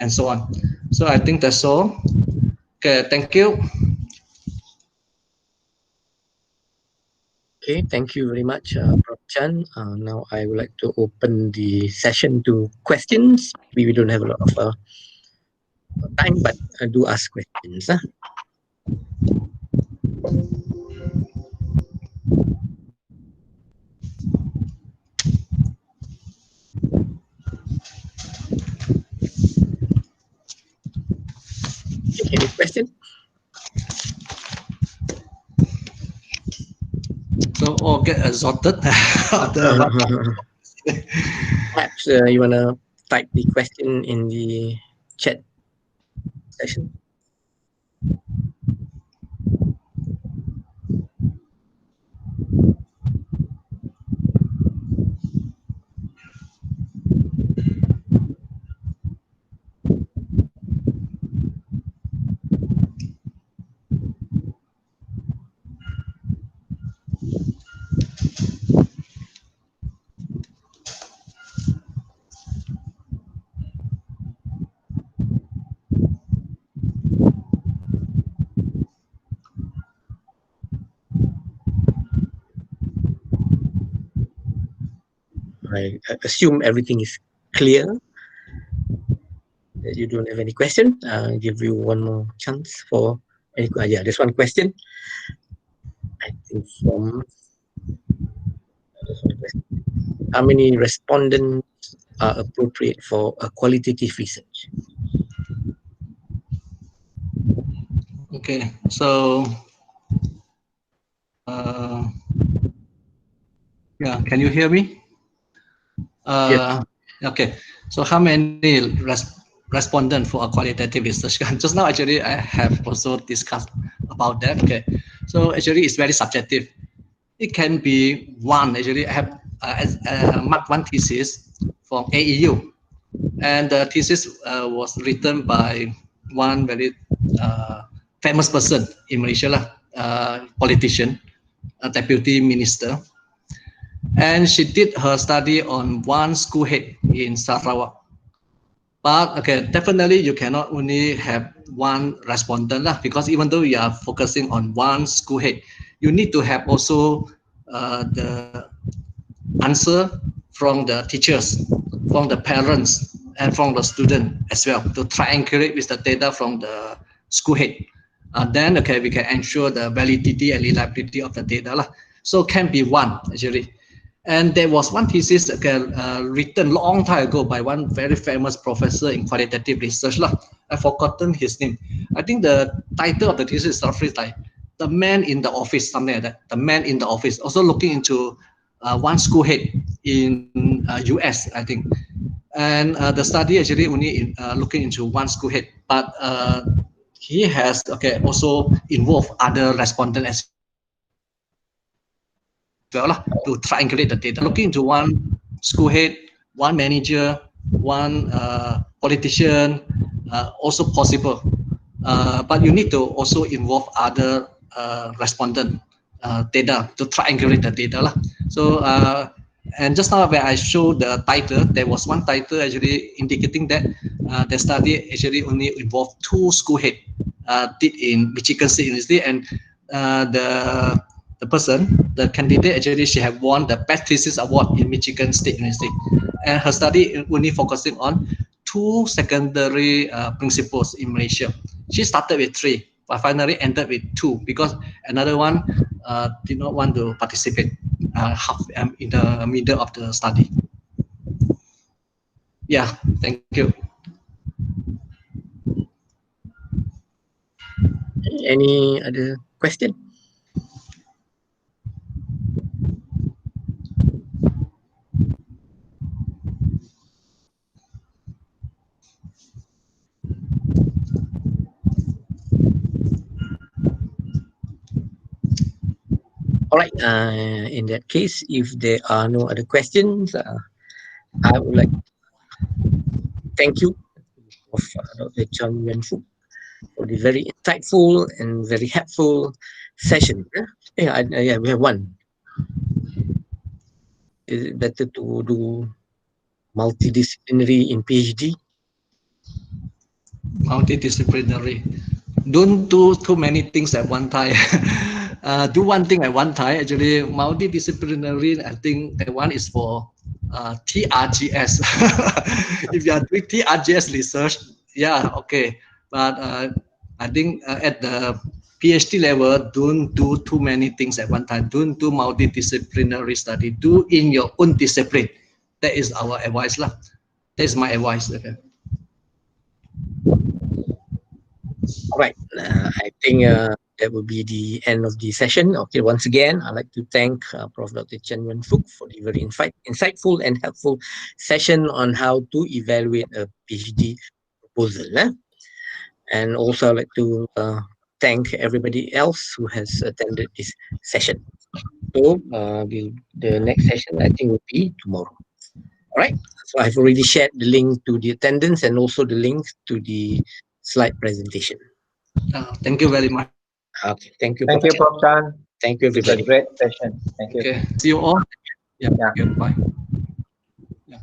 and so on. So I think that's all. Okay, thank you. Okay, thank you very much, Prof. Chan. Now I would like to open the session to questions. We don't have a lot of time, but do ask questions. Any question? So all get exhausted. Perhaps you want to type the question in the chat session. I assume everything is clear. That you don't have any question. I'll give you one more chance for any. Yeah, there's one question. I think from how many respondents are appropriate for a qualitative research? Okay, so yeah, can you hear me? Yes. Okay, so how many respondent for a qualitative research? Just now, actually, I have also discussed about that. Okay, so actually, it's very subjective. It can be one. Actually, I have marked one thesis from AEU, and the thesis was written by one very famous person in Malaysia, politician, a deputy minister. And she did her study on one school head in Sarawak. But okay, definitely you cannot only have one respondent lah, because even though you are focusing on one school head, you need to have also the answer from the teachers, from the parents, and from the student as well to triangulate with the data from the school head. Then okay, we can ensure the validity and reliability of the data lah. So can be one actually. And there was one thesis written long time ago by one very famous professor in qualitative research. I've forgotten his name. I think the title of the thesis is roughly like The Man in the Office, something like that. The Man in the Office, also looking into one school head in US, I think. And the study actually only looking into one school head, but he has also involved other respondents as well to triangulate the data, looking into one school head, one manager, one politician, also possible. But you need to also involve other respondent data to triangulate the data. So, and just now when I showed the title, there was one title actually indicating that the study actually only involved two school heads did in Michigan State University, and the person, the candidate, actually she had won the best thesis award in Michigan State University, and her study only focusing on two secondary principles in Malaysia. She started with three, but finally ended with two because another one did not want to participate. in the middle of the study. Yeah, thank you. Any other question? All right. In that case, if there are no other questions, I would like to thank you, Prof. Dr. Yuen Fook, for the very insightful and very helpful session. Yeah, we have one. Is it better to do multidisciplinary in PhD? Multidisciplinary. Don't do too many things at one time. Do one thing at one time. Actually, multidisciplinary, I think that one is for TRGS. If you are doing TRGS research, yeah, okay. But I think at the PhD level, don't do too many things at one time. Don't do multidisciplinary study. Do in your own discipline. That is our advice, lah. That is my advice. Okay. All right. I think that will be the end of the session. Okay. Once again, I'd like to thank Prof. Dr. Yuen Fook for the very insightful and helpful session on how to evaluate a PhD proposal. And also, I'd like to thank everybody else who has attended this session. So the next session, I think, will be tomorrow. All right. So I've already shared the link to the attendance and also the link to the slide presentation. Thank you very much. Okay. Thank you. Thank you, Prof. Chan. Thank you, It's a everybody. great session. Thank you. Okay. See you all. Yeah. Yeah. Bye. Yeah.